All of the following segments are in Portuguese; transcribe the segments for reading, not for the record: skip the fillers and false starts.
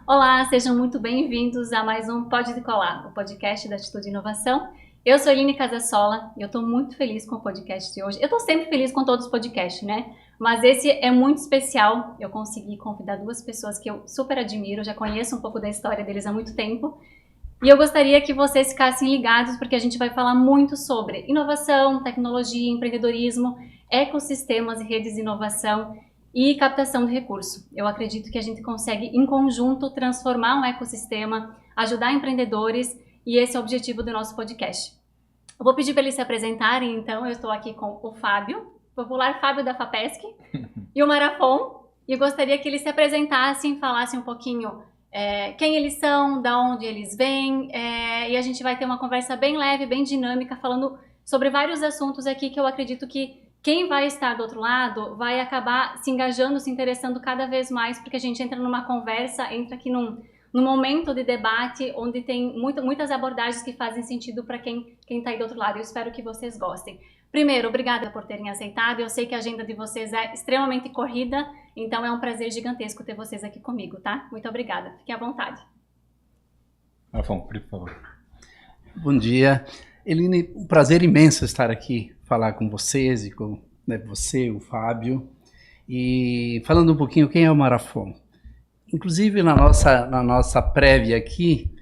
Olá, sejam muito bem-vindos a mais um Pode Decolar, o podcast da Atitude Inovação. Eu sou Eline Casasola e eu estou muito feliz com o podcast de hoje. Eu estou sempre feliz com todos os podcasts, né? Mas esse é muito especial. Eu consegui convidar duas pessoas que eu super admiro, já conheço um pouco da história deles há muito tempo. E eu gostaria que vocês ficassem ligados, porque a gente vai falar muito sobre inovação, tecnologia, empreendedorismo, ecossistemas e redes de inovação e captação de recurso. Eu acredito que a gente consegue, em conjunto, transformar um ecossistema, ajudar empreendedores, e esse é o objetivo do nosso podcast. Eu vou pedir para eles se apresentarem, então. Eu estou aqui com o Fábio, popular Fábio da FAPESC, e o Marafon, e eu gostaria que eles se apresentassem, falassem um pouquinho quem eles são, da onde eles vêm, e a gente vai ter uma conversa bem leve, bem dinâmica, falando sobre vários assuntos aqui que eu acredito que quem vai estar do outro lado vai acabar se engajando, se interessando cada vez mais, porque a gente entra numa conversa, entra aqui num momento de debate onde tem muitas abordagens que fazem sentido para quem está aí do outro lado. Eu espero que vocês gostem. Primeiro, obrigada por terem aceitado. Eu sei que a agenda de vocês é extremamente corrida, então é um prazer gigantesco ter vocês aqui comigo, tá? Muito obrigada. Fiquem à vontade. Marafon, por favor. Bom dia. Eline, um prazer imenso estar aqui, falar com vocês e com você, o Fábio. E falando um pouquinho, quem é o Marafon? Inclusive, na nossa prévia aqui,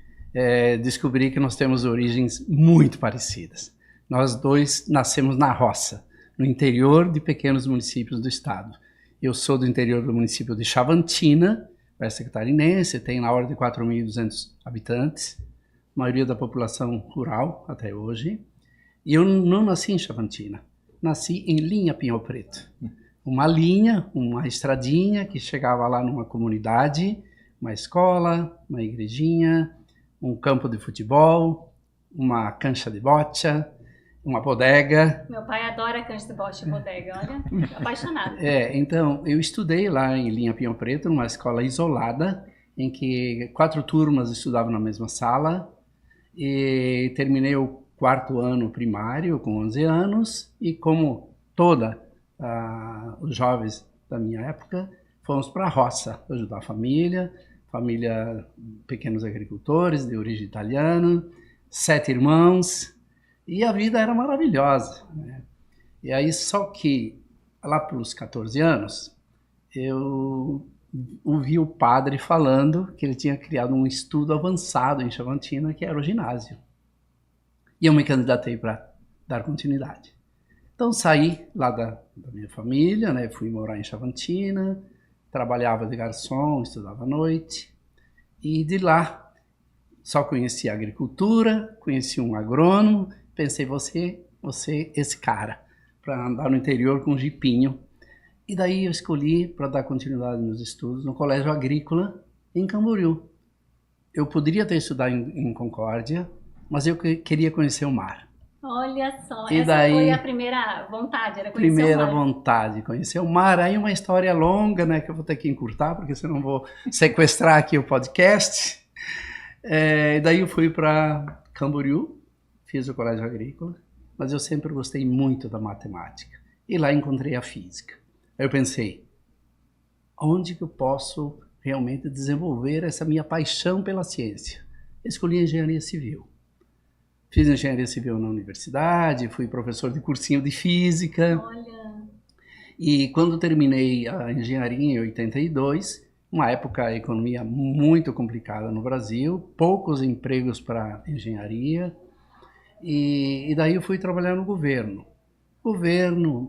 descobri que nós temos origens muito parecidas. Nós dois nascemos na roça, no interior de pequenos municípios do estado. Eu sou do interior do município de Chavantina, oeste catarinense, tem na ordem de 4.200 habitantes, a maioria da população rural até hoje. E eu não nasci em Chavantina, nasci em Linha Pinhal Preto. Uma linha, uma estradinha que chegava lá numa comunidade, uma escola, uma igrejinha, um campo de futebol, uma cancha de bocha, uma bodega. Meu pai adora cancha de bocha e bodega, olha, apaixonado. Então, eu estudei lá em Linha Pinhal Preto, numa escola isolada, em que 4 turmas estudavam na mesma sala, e terminei o 4º ano primário com 11 anos, e como os jovens da minha época, fomos para a roça ajudar a família, pequenos agricultores de origem italiana, 7 irmãos, e a vida era maravilhosa, né? E aí, só que lá pelos 14 anos, eu ouvi o padre falando que ele tinha criado um estudo avançado em Chavantina, que era o ginásio. E eu me candidatei para dar continuidade. Então saí lá da minha família, né? Fui morar em Chavantina, trabalhava de garçom, estudava à noite, e de lá só conheci a agricultura, conheci um agrônomo, pensei, você esse cara, para andar no interior com um jipinho. E daí eu escolhi para dar continuidade nos estudos no Colégio Agrícola em Camboriú. Eu poderia ter estudado em Concórdia, mas eu queria conhecer o mar. Olha só, e essa daí, foi a primeira vontade, era conhecer primeira o mar. vontade, conhecer o mar. Aí uma história longa, né, que eu vou ter que encurtar, porque senão vou sequestrar aqui o podcast. Daí eu fui para Camboriú, fiz o Colégio Agrícola, mas eu sempre gostei muito da matemática. E lá encontrei a física. Aí eu pensei, onde que eu posso realmente desenvolver essa minha paixão pela ciência? Escolhi engenharia civil. Fiz engenharia civil na universidade, fui professor de cursinho de física. Olha. E quando terminei a engenharia em 82, uma época a economia muito complicada no Brasil, poucos empregos para engenharia, e daí eu fui trabalhar no governo.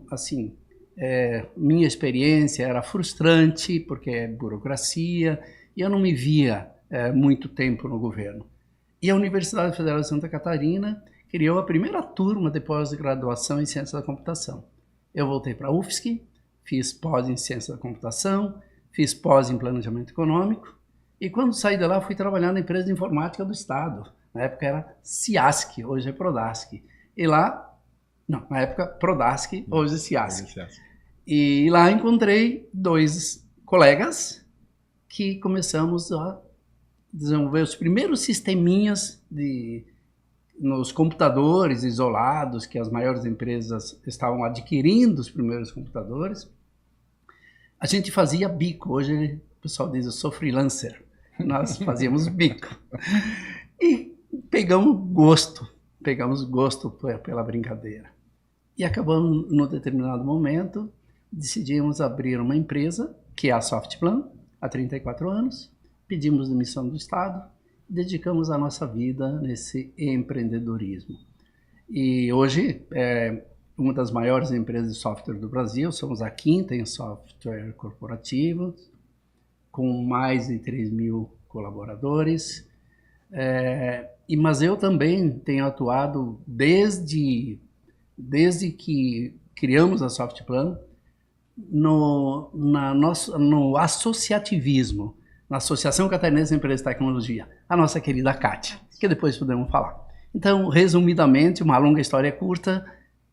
Assim, minha experiência era frustrante, porque é burocracia, e eu não me via muito tempo no governo. E a Universidade Federal de Santa Catarina criou a primeira turma de pós-graduação em Ciência da Computação. Eu voltei para a UFSC, fiz pós em Ciência da Computação, fiz pós em Planejamento Econômico, e quando saí de lá fui trabalhar na empresa de informática do Estado. Na época era CIASC, hoje é Prodasc. E lá, não, na época Prodasc, hoje é CIASC. E lá encontrei 2 colegas que começamos a desenvolver os primeiros sisteminhas nos computadores isolados, que as maiores empresas estavam adquirindo os primeiros computadores. A gente fazia bico, hoje o pessoal diz, eu sou freelancer. nós fazíamos bico. E pegamos gosto pela brincadeira. E acabamos, num determinado momento, decidimos abrir uma empresa, que é a Softplan, há 34 anos, pedimos demissão do Estado, dedicamos a nossa vida nesse empreendedorismo. E hoje, uma das maiores empresas de software do Brasil, somos a quinta em software corporativo, com mais de 3 mil colaboradores. Mas eu também tenho atuado desde que criamos a Softplan no associativismo, na Associação Catarinense de Empresas de Tecnologia, a nossa querida Kátia, que depois podemos falar. Então, resumidamente, uma longa história curta,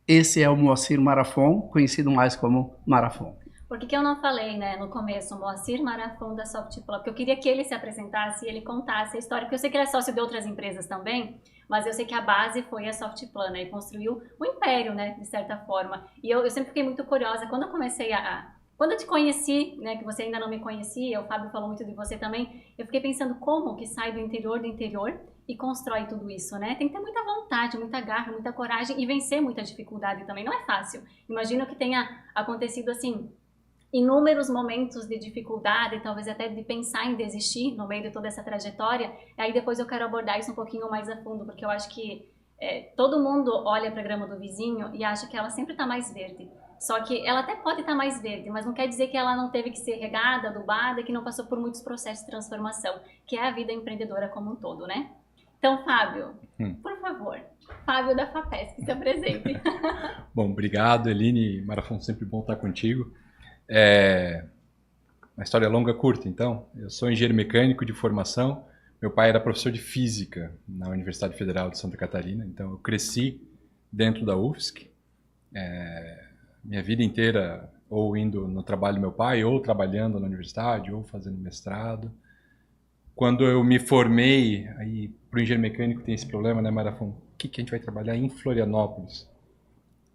esse é o Moacir Marafon, conhecido mais como Marafon. Por que eu não falei, né, no começo, o Moacir Marafon da Softplan? Porque eu queria que ele se apresentasse e ele contasse a história, porque eu sei que ele é sócio de outras empresas também, mas eu sei que a base foi a Softplan, né, e construiu um império, né, de certa forma. E eu sempre fiquei muito curiosa, quando eu comecei quando eu te conheci, né, que você ainda não me conhecia, o Fábio falou muito de você também, eu fiquei pensando como que sai do interior e constrói tudo isso, né? Tem que ter muita vontade, muita garra, muita coragem e vencer muita dificuldade também, não é fácil. Imagino que tenha acontecido assim, inúmeros momentos de dificuldade, talvez até de pensar em desistir no meio de toda essa trajetória. E aí depois eu quero abordar isso um pouquinho mais a fundo, porque eu acho que todo mundo olha para a grama do vizinho e acha que ela sempre está mais verde. Só que ela até pode estar mais verde, mas não quer dizer que ela não teve que ser regada, adubada, que não passou por muitos processos de transformação, que é a vida empreendedora como um todo, né? Então, Fábio, por favor, Fábio da FAPESP, se apresente. Bom, obrigado, Eline. Marafon, sempre bom estar contigo. Uma história longa, curta, então. Eu sou engenheiro mecânico de formação. Meu pai era professor de física na Universidade Federal de Santa Catarina, então eu cresci dentro da UFSC. Minha vida inteira ou indo no trabalho do meu pai, ou trabalhando na universidade, ou fazendo mestrado. Quando eu me formei, aí para o engenheiro mecânico tem esse problema, né, Marafon? O que a gente vai trabalhar em Florianópolis?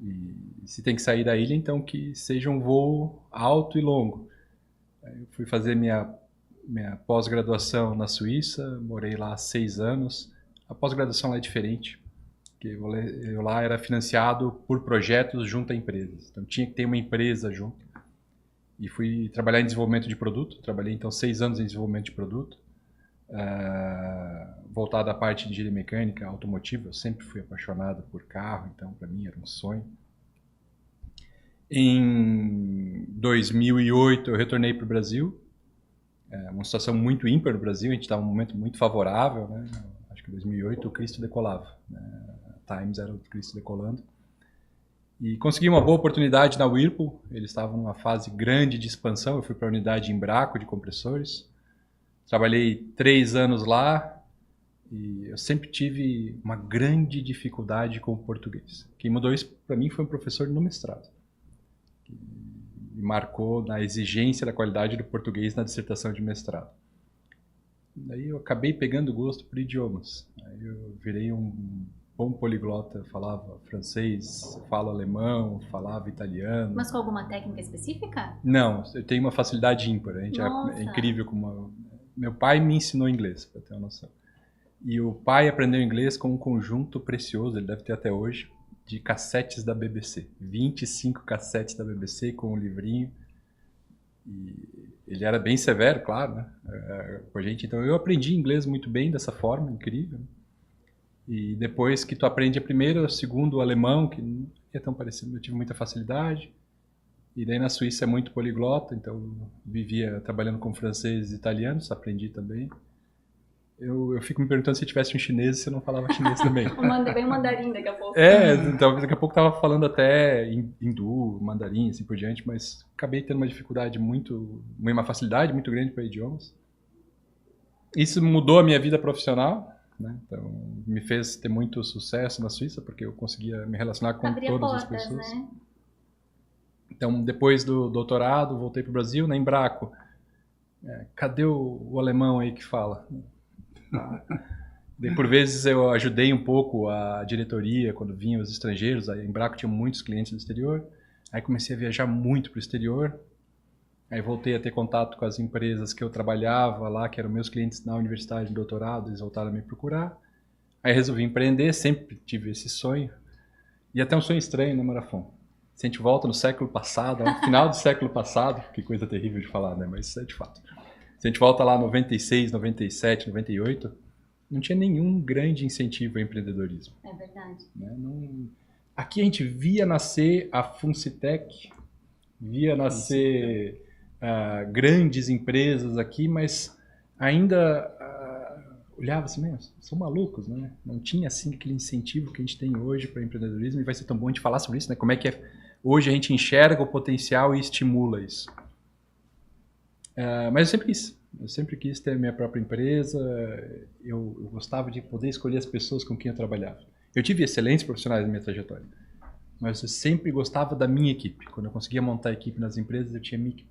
E se tem que sair da ilha, então que seja um voo alto e longo. Eu fui fazer minha pós-graduação na Suíça, morei lá há 6 anos. A pós-graduação lá é diferente, porque eu lá era financiado por projetos junto a empresas. Então tinha que ter uma empresa junto. E fui trabalhar em desenvolvimento de produto. Trabalhei então 6 anos em desenvolvimento de produto. Voltado à parte de engenharia mecânica, automotiva. Eu sempre fui apaixonado por carro, então para mim era um sonho. Em 2008 eu retornei para o Brasil. Uma situação muito ímpar no Brasil, a gente estava num momento muito favorável, né? Acho que em 2008 o Cristo decolava, né? A Times era o Cristo decolando. E consegui uma boa oportunidade na Whirlpool, eles estavam numa fase grande de expansão, eu fui para a unidade Embraco de compressores. Trabalhei 3 anos lá e eu sempre tive uma grande dificuldade com o português. Quem mudou isso para mim foi um professor no mestrado, que me marcou na exigência da qualidade do português na dissertação de mestrado. Daí eu acabei pegando gosto por idiomas. Aí eu virei um bom poliglota, falava francês, falo alemão, falava italiano. Mas com alguma técnica específica? Não, eu tenho uma facilidade ímpar. A gente é incrível como... Meu pai me ensinou inglês, para ter uma noção. E o pai aprendeu inglês com um conjunto precioso, ele deve ter até hoje, de cassetes da BBC. 25 cassetes da BBC com um livrinho. E ele era bem severo, claro, né, com a gente. Então eu aprendi inglês muito bem dessa forma, incrível. E depois que tu aprende a primeira, o segundo, o alemão, que não é tão parecido, eu tive muita facilidade. E daí na Suíça é muito poliglota, então eu vivia trabalhando com franceses e italianos, aprendi também. Eu fico me perguntando se tivesse um chinês, se eu não falava chinês também. Bem mandarim daqui a pouco. Então daqui a pouco eu tava falando até hindu, mandarim, assim por diante, mas acabei tendo uma facilidade muito grande para idiomas. Isso mudou a minha vida profissional, né? Então me fez ter muito sucesso na Suíça, porque eu conseguia me relacionar com todas as pessoas. Né? Então, depois do doutorado, voltei para o Brasil, na Embraco. Cadê o alemão aí que fala? Por vezes eu ajudei um pouco a diretoria, quando vinham os estrangeiros. A Embraco tinha muitos clientes do exterior. Aí comecei a viajar muito para o exterior. Aí voltei a ter contato com as empresas que eu trabalhava lá, que eram meus clientes na universidade de doutorado, eles voltaram a me procurar. Aí resolvi empreender, sempre tive esse sonho. E até um sonho estranho, né, Marafon? Se a gente volta no século passado, no final do século passado, que coisa terrível de falar, né? Mas isso é de fato. Se a gente volta lá 96, 97, 98, não tinha nenhum grande incentivo ao empreendedorismo. É verdade. Né? Aqui a gente via nascer a Funcitec, via nascer grandes empresas aqui, mas ainda olhava assim, mesmo, são malucos, né? Não tinha assim aquele incentivo que a gente tem hoje para empreendedorismo, e vai ser tão bom a gente falar sobre isso, né? Como é que hoje a gente enxerga o potencial e estimula isso. Mas eu sempre quis ter a minha própria empresa, eu gostava de poder escolher as pessoas com quem eu trabalhava. Eu tive excelentes profissionais na minha trajetória, mas eu sempre gostava da minha equipe. Quando eu conseguia montar a equipe nas empresas, eu tinha minha equipe.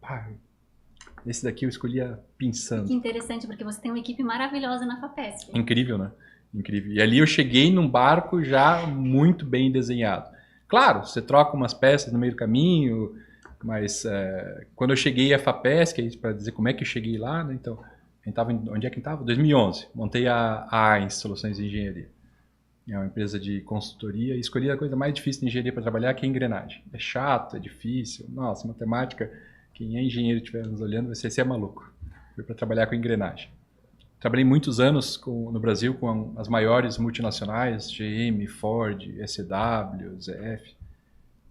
Esse daqui eu escolhia pensando. Que interessante, porque você tem uma equipe maravilhosa na FAPESP. Incrível, né? Incrível. E ali eu cheguei num barco já muito bem desenhado. Claro, você troca umas peças no meio do caminho, mas quando eu cheguei à FAPESP, para dizer como é que eu cheguei lá, né? Então, onde é que estava? 2011. Montei a AINS, Soluções de Engenharia. É uma empresa de consultoria e escolhi a coisa mais difícil de engenharia para trabalhar, que é engrenagem. É chato, é difícil. Nossa, matemática, quem é engenheiro e estiver nos olhando, você é maluco. Foi para trabalhar com engrenagem. Trabalhei muitos anos no Brasil com as maiores multinacionais, GM, Ford, SW, ZF.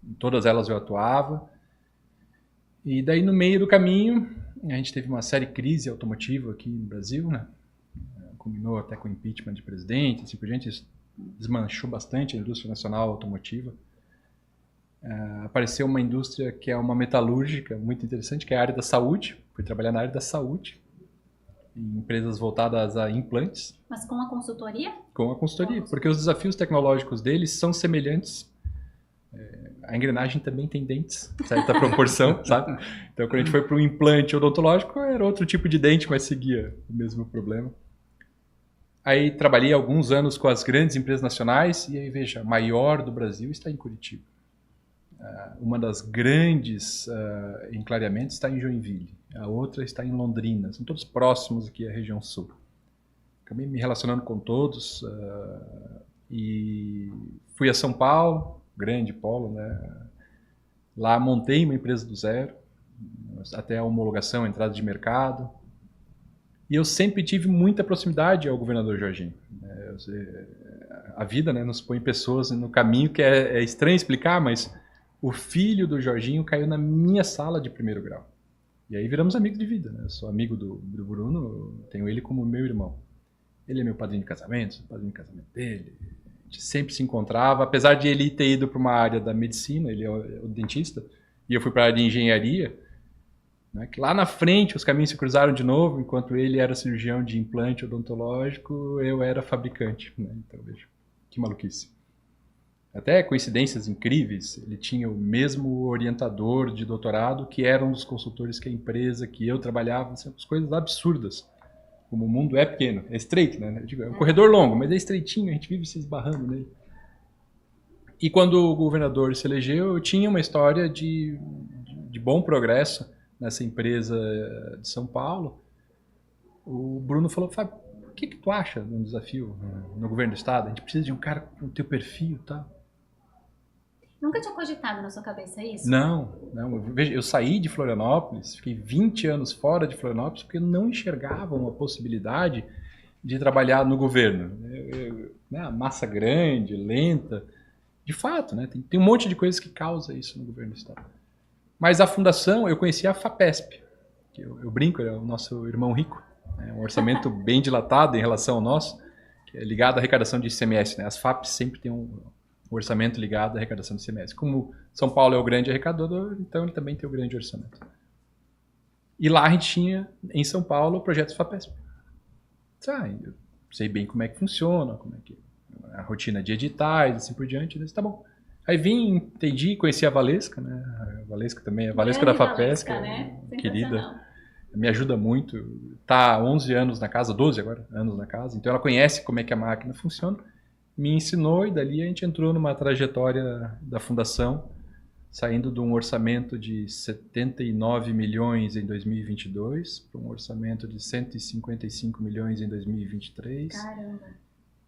Em todas elas eu atuava. E daí, no meio do caminho, a gente teve uma séria crise automotiva aqui no Brasil, né? Combinou até com o impeachment de presidente, assim por diante. Isso desmanchou bastante a indústria nacional automotiva. Apareceu uma indústria que é uma metalúrgica muito interessante, que é a área da saúde. Fui trabalhar na área da saúde, em empresas voltadas a implantes. Mas com a consultoria? Com a consultoria, porque os desafios tecnológicos deles são semelhantes. A engrenagem também tem dentes, certa proporção, sabe? Então, quando a gente foi para um implante odontológico, era outro tipo de dente, mas seguia o mesmo problema. Aí trabalhei alguns anos com as grandes empresas nacionais e aí, veja, a maior do Brasil está em Curitiba. Uma das grandes enclareamentos está em Joinville, a outra está em Londrina, são todos próximos aqui à região sul. Acabei me relacionando com todos e fui a São Paulo, grande polo, né? Lá montei uma empresa do zero, até a homologação, a entrada de mercado. E eu sempre tive muita proximidade ao governador Jorginho. A vida, né, nos põe pessoas no caminho que é estranho explicar, mas o filho do Jorginho caiu na minha sala de primeiro grau. E aí viramos amigos de vida, né? Eu sou amigo do Bruno, tenho ele como meu irmão. Ele é meu padrinho de casamento, sou padrinho de casamento dele. A gente sempre se encontrava, apesar de ele ter ido para uma área da medicina, ele é o dentista, e eu fui para a área de engenharia, né, que lá na frente os caminhos se cruzaram de novo, enquanto ele era cirurgião de implante odontológico, eu era fabricante. Né? Então, veja, que maluquice. Até coincidências incríveis, ele tinha o mesmo orientador de doutorado, que era um dos consultores que a empresa que eu trabalhava, assim, coisas absurdas. Como o mundo é pequeno, é estreito, né? Eu digo, é um corredor longo, mas é estreitinho, a gente vive se esbarrando nele. E quando o governador se elegeu, eu tinha uma história de bom progresso nessa empresa de São Paulo. O Bruno falou, Fábio, o que tu acha de um desafio no governo do estado? A gente precisa de um cara com o teu perfil, tá? Nunca tinha cogitado na sua cabeça isso? Não. Veja, eu saí de Florianópolis, fiquei 20 anos fora de Florianópolis porque eu não enxergava uma possibilidade de trabalhar no governo. Né, massa grande, lenta. De fato, né, tem um monte de coisas que causa isso no governo do estado. Mas a fundação, eu conhecia a FAPESP, que eu brinco, é o nosso irmão rico. É um orçamento bem dilatado em relação ao nosso, que é ligado à arrecadação de ICMS. Né? As FAPs sempre têm um orçamento ligado à arrecadação de ICMS. Como São Paulo é o grande arrecadador, então ele também tem o grande orçamento. E lá a gente tinha, em São Paulo, projetos FAPESP. Eu sei bem como é que funciona, como é que a rotina de editais, assim por diante. Tá bom. Aí vim, entendi, conheci a Valesca, né? A Valesca também, a Valesca da FAPESP, né? Querida. Me ajuda muito. Está há 11 anos na casa, 12 agora, anos na casa. Então ela conhece como é que a máquina funciona. Me ensinou e dali a gente entrou numa trajetória da fundação saindo de um orçamento de 79 milhões em 2022 para um orçamento de 155 milhões em 2023. Caramba.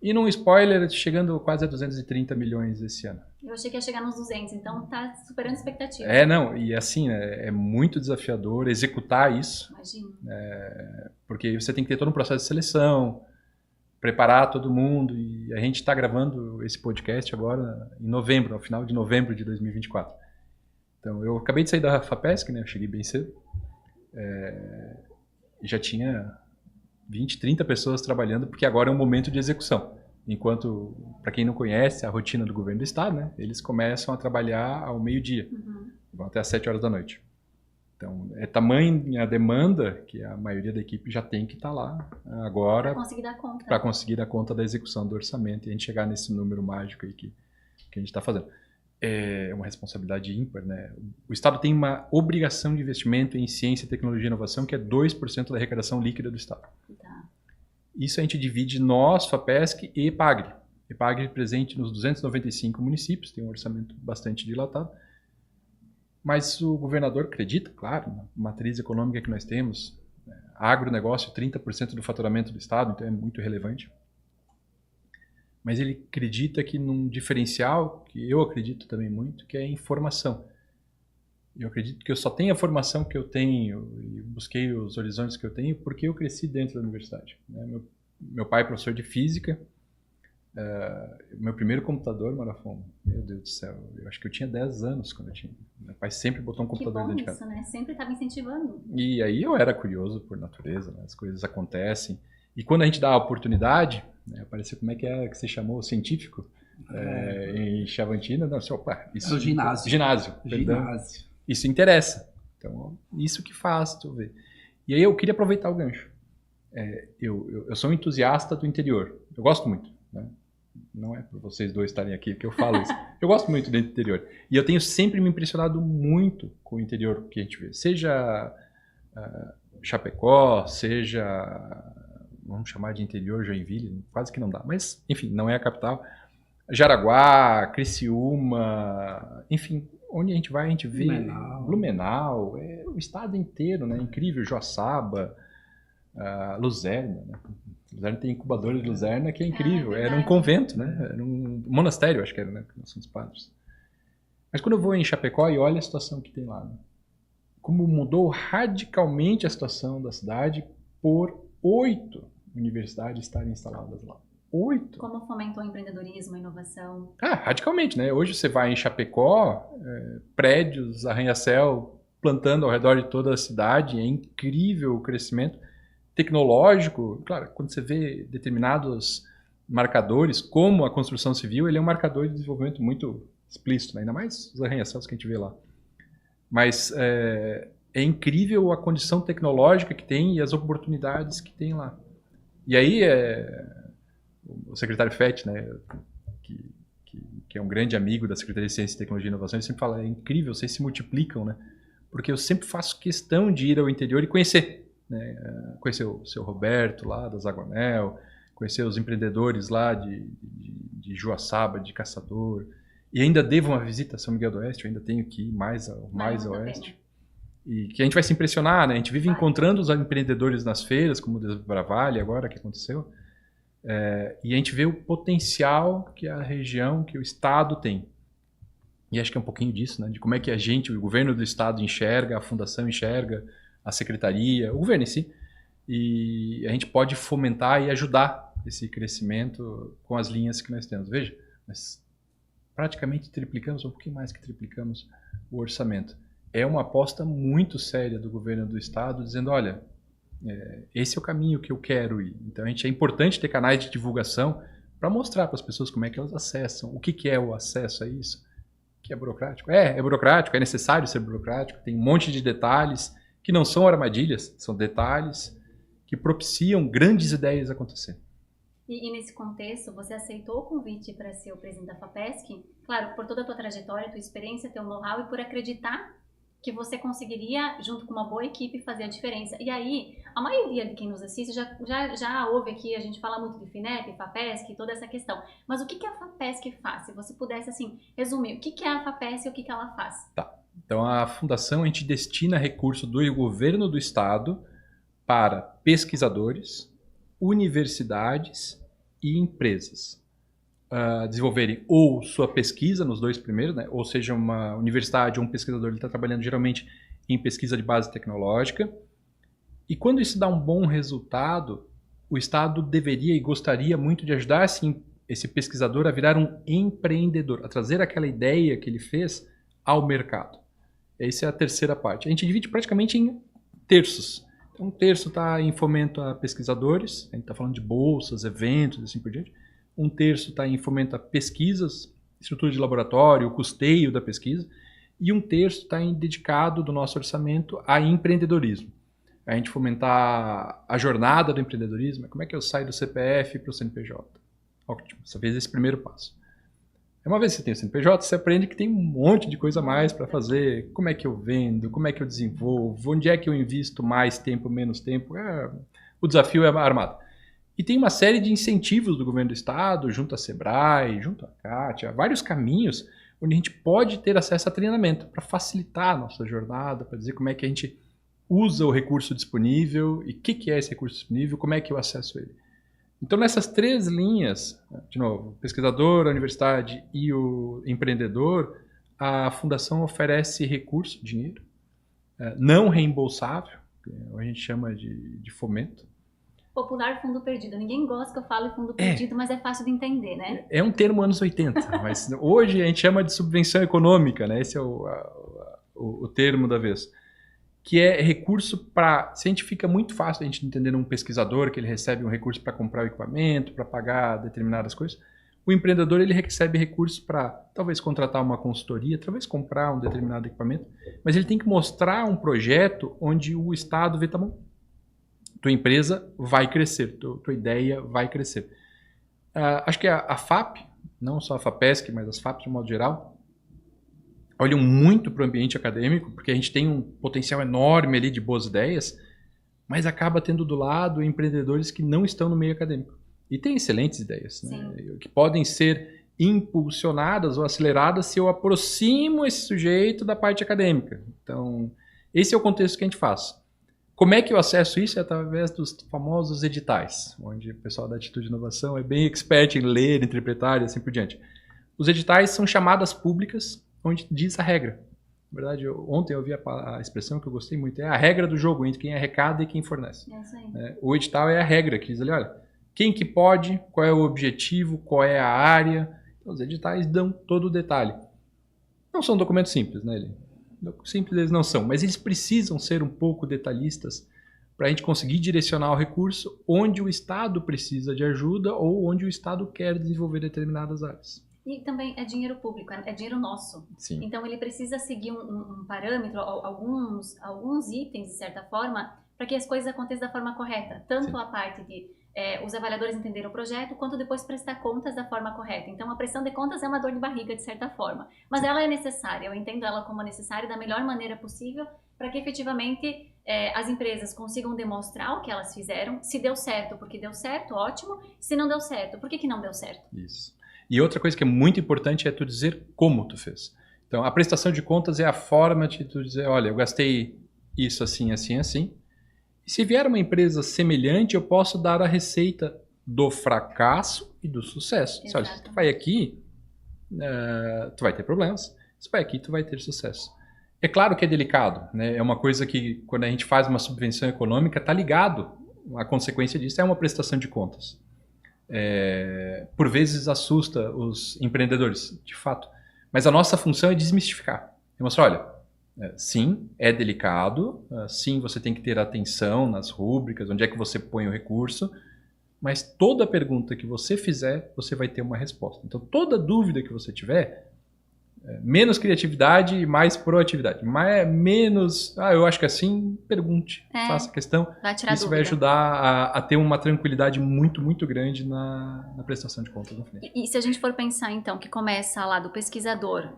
E num spoiler, chegando quase a 230 milhões esse ano. Eu achei que ia chegar nos 200, então tá superando a expectativa. Não, e assim, é muito desafiador executar isso. Imagino. Porque você tem que ter todo um processo de seleção, preparar todo mundo, e a gente está gravando esse podcast agora em novembro, no final de novembro de 2024. Então, eu acabei de sair da FAPESC, né? Eu cheguei bem cedo. Já tinha 20, 30 pessoas trabalhando, porque agora é um momento de execução. Enquanto, para quem não conhece a rotina do governo do estado, né? Eles começam a trabalhar ao meio-dia, vão até às 7 horas da noite. Então, é tamanha a demanda que a maioria da equipe já tem que estar lá agora para conseguir dar conta da execução do orçamento e a gente chegar nesse número mágico aí que a gente está fazendo. É uma responsabilidade ímpar, né? O Estado tem uma obrigação de investimento em ciência, tecnologia e inovação, que é 2% da arrecadação líquida do Estado. Tá. Isso a gente divide nós, FAPESC e EPAGRE. EPAGRE presente nos 295 municípios, tem um orçamento bastante dilatado. Mas o governador acredita, claro, na matriz econômica que nós temos, agronegócio, 30% do faturamento do Estado, então é muito relevante. Mas ele acredita que num diferencial, que eu acredito também muito, que é a informação. Eu acredito que eu só tenho a formação que eu tenho e busquei os horizontes que eu tenho porque eu cresci dentro da universidade. Meu pai é professor de física. Meu primeiro computador, Marafon, meu Deus do céu, eu acho que eu tinha 10 anos quando eu tinha. Meu pai sempre botou um computador dentro de casa. Que bom isso, né? Sempre estava incentivando. E aí eu era curioso por natureza, né? As coisas acontecem. E quando a gente dá a oportunidade, né, apareceu como é que você chamou, científico, em Chavantina, não, opa, isso... É o ginásio. Ginásio. Isso interessa. Então, isso que faz, tu ver. E aí eu queria aproveitar o gancho. Eu sou um entusiasta do interior. Eu gosto muito, né? Não é por vocês dois estarem aqui que eu falo isso. Eu gosto muito do interior. E eu tenho sempre me impressionado muito com o interior que a gente vê. Seja Chapecó, seja, vamos chamar de interior Joinville, quase que não dá. Mas, enfim, não é a capital. Jaraguá, Criciúma, enfim, onde a gente vai, a gente vê Blumenau, o estado inteiro, né? Incrível, Joaçaba, Luzerna, né? Luzerna tem incubadora de Luzerna que é incrível, era um convento, né? Era um monastério, acho que era, né? Nós somos padres. Mas quando eu vou em Chapecó e olho a situação que tem lá, né? Como mudou radicalmente a situação da cidade por 8 universidades estarem instaladas lá. 8. Como fomentou o empreendedorismo, a inovação? Radicalmente, né? Hoje você vai em Chapecó, prédios, arranha-céu, plantando ao redor de toda a cidade, é incrível o crescimento tecnológico. Claro, quando você vê determinados marcadores, como a construção civil, ele é um marcador de desenvolvimento muito explícito, né? Ainda mais os arranha-céus que a gente vê lá. Mas é incrível a condição tecnológica que tem e as oportunidades que tem lá. E aí, o secretário Fett, né, que é um grande amigo da Secretaria de Ciência, Tecnologia e Inovação, ele sempre fala, é incrível, vocês se multiplicam, né? Porque eu sempre faço questão de ir ao interior e conhecer. Né? Conhecer o seu Roberto lá da Zagonel, conhecer os empreendedores lá de Joaçaba, de Caçador, e ainda devo uma visita a São Miguel do Oeste, eu ainda tenho que ir mais a oeste, e que a gente vai se impressionar, né? A gente vive encontrando os empreendedores nas feiras, como o Desbravalho agora que aconteceu, e a gente vê o potencial que a região, que o estado tem. E acho que é um pouquinho disso, né? De como é que o governo do estado enxerga, a fundação enxerga, a secretaria, o governo em si, e a gente pode fomentar e ajudar esse crescimento com as linhas que nós temos. Veja, nós praticamente triplicamos, um pouquinho mais que triplicamos o orçamento. É uma aposta muito séria do governo do estado, dizendo, olha, esse é o caminho que eu quero ir. Então é importante ter canais de divulgação para mostrar para as pessoas como é que elas acessam, o que é o acesso a isso, que é burocrático. É burocrático, é necessário ser burocrático, tem um monte de detalhes, que não são armadilhas, são detalhes que propiciam grandes ideias acontecerem. E nesse contexto, você aceitou o convite para ser o presidente da FAPESC? Claro, por toda a tua trajetória, tua experiência, teu know-how e por acreditar que você conseguiria, junto com uma boa equipe, fazer a diferença. E aí, a maioria de quem nos assiste já ouve aqui, a gente fala muito de FINEP, FAPESC, toda essa questão. Mas o que a FAPESC faz? Se você pudesse, assim, resumir, o que é a FAPESC e o que ela faz? Tá. Então, a fundação, a gente destina recurso do governo do estado para pesquisadores, universidades e empresas desenvolverem ou sua pesquisa nos dois primeiros, né? Ou seja, uma universidade ou um pesquisador, ele está trabalhando geralmente em pesquisa de base tecnológica. E quando isso dá um bom resultado, o Estado deveria e gostaria muito de ajudar esse pesquisador a virar um empreendedor, a trazer aquela ideia que ele fez ao mercado. Essa é a terceira parte. A gente divide praticamente em terços. Então, um terço está em fomento a pesquisadores, a gente está falando de bolsas, eventos, assim por diante. Um terço está em fomento a pesquisas, estrutura de laboratório, o custeio da pesquisa. E um terço está dedicado do nosso orçamento a empreendedorismo. A gente fomentar a jornada do empreendedorismo. Como é que eu saio do CPF para o CNPJ? Ótimo, você fez esse primeiro passo. Uma vez que você tem o CNPJ, você aprende que tem um monte de coisa a mais para fazer. Como é que eu vendo? Como é que eu desenvolvo? Onde é que eu invisto mais tempo, menos tempo? O desafio é armado. E tem uma série de incentivos do governo do estado, junto à Sebrae, junto à CAT, vários caminhos onde a gente pode ter acesso a treinamento para facilitar a nossa jornada, para dizer como é que a gente usa o recurso disponível e o que é esse recurso disponível, como é que eu acesso ele. Então, nessas três linhas, de novo, o pesquisador, a universidade e o empreendedor, a fundação oferece recurso, dinheiro, não reembolsável, que a gente chama de fomento. Popular fundo perdido. Ninguém gosta que eu fale fundo perdido, mas é fácil de entender, né? É um termo anos 80, mas hoje a gente chama de subvenção econômica, né? Esse é o termo da vez. Que é recurso para... Se a gente fica muito fácil a gente entender um pesquisador que ele recebe um recurso para comprar o equipamento, para pagar determinadas coisas, o empreendedor ele recebe recursos para talvez contratar uma consultoria, talvez comprar um determinado equipamento, mas ele tem que mostrar um projeto onde o Estado vê, tá bom, tua empresa vai crescer, tua ideia vai crescer. Acho que a FAP, não só a FAPESC, mas as FAPs de modo geral, olham muito para o ambiente acadêmico, porque a gente tem um potencial enorme ali de boas ideias, mas acaba tendo do lado empreendedores que não estão no meio acadêmico. E tem excelentes ideias, né? Que podem ser impulsionadas ou aceleradas se eu aproximo esse sujeito da parte acadêmica. Então, esse é o contexto que a gente faz. Como é que eu acesso isso? É através dos famosos editais, onde o pessoal da Atitude de Inovação é bem expert em ler, interpretar e assim por diante. Os editais são chamadas públicas, onde diz a regra. Na verdade, ontem eu ouvi a expressão que eu gostei muito, é a regra do jogo entre quem arrecada e quem fornece. É isso aí. O edital é a regra, que diz ali, olha, quem que pode, qual é o objetivo, qual é a área. Então, os editais dão todo o detalhe. Não são documentos simples, né? Simples eles não são, mas eles precisam ser um pouco detalhistas para a gente conseguir direcionar o recurso onde o Estado precisa de ajuda ou onde o Estado quer desenvolver determinadas áreas. E também é dinheiro público, é dinheiro nosso. Sim. Então ele precisa seguir um parâmetro, alguns itens, de certa forma, para que as coisas aconteçam da forma correta. Tanto a parte de os avaliadores entenderem o projeto, quanto depois prestar contas da forma correta. Então a prestação de contas é uma dor de barriga, de certa forma. Mas ela é necessária, eu entendo ela como necessária da melhor maneira possível, para que efetivamente as empresas consigam demonstrar o que elas fizeram. Se deu certo, porque deu certo, ótimo. Se não deu certo, por que não deu certo? Isso. E outra coisa que é muito importante é tu dizer como tu fez. Então, a prestação de contas é a forma de tu dizer, olha, eu gastei isso assim, assim, assim. E se vier uma empresa semelhante, eu posso dar a receita do fracasso e do sucesso. Olha, se tu vai aqui, tu vai ter problemas. Se tu vai aqui, tu vai ter sucesso. É claro que é delicado, né? É uma coisa que, quando a gente faz uma subvenção econômica, está ligado. A consequência disso é uma prestação de contas. Por vezes assusta os empreendedores, de fato. Mas a nossa função é desmistificar. É mostrar, olha, sim, é delicado, sim, você tem que ter atenção nas rúbricas, onde é que você põe o recurso, mas toda pergunta que você fizer, você vai ter uma resposta. Então, toda dúvida que você tiver, menos criatividade e mais proatividade. Menos, eu acho que assim, pergunte, faça a questão. Isso vai ajudar a ter uma tranquilidade muito, muito grande na prestação de contas no final. E se a gente for pensar, então, que começa lá do pesquisador,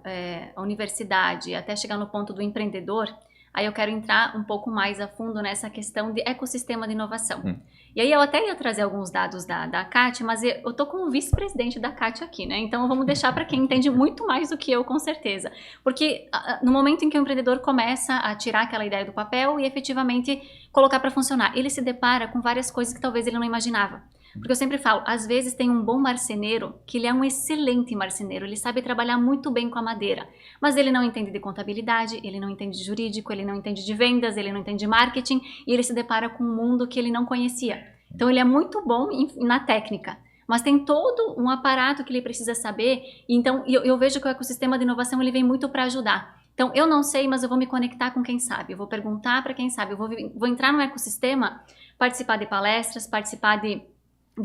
a universidade, até chegar no ponto do empreendedor, aí eu quero entrar um pouco mais a fundo nessa questão de ecossistema de inovação. E aí eu até ia trazer alguns dados da CAT, mas eu tô com o vice-presidente da CAT aqui, né? Então vamos deixar para quem entende muito mais do que eu, com certeza. Porque no momento em que o empreendedor começa a tirar aquela ideia do papel e efetivamente colocar para funcionar, ele se depara com várias coisas que talvez ele não imaginava. Porque eu sempre falo, às vezes tem um bom marceneiro, que ele é um excelente marceneiro, ele sabe trabalhar muito bem com a madeira, mas ele não entende de contabilidade, ele não entende de jurídico, ele não entende de vendas, ele não entende de marketing, e ele se depara com um mundo que ele não conhecia. Então ele é muito bom na técnica, mas tem todo um aparato que ele precisa saber, então eu vejo que o ecossistema de inovação ele vem muito para ajudar. Então eu não sei, mas eu vou me conectar com quem sabe, eu vou perguntar para quem sabe, eu vou entrar no ecossistema, participar de palestras, participar de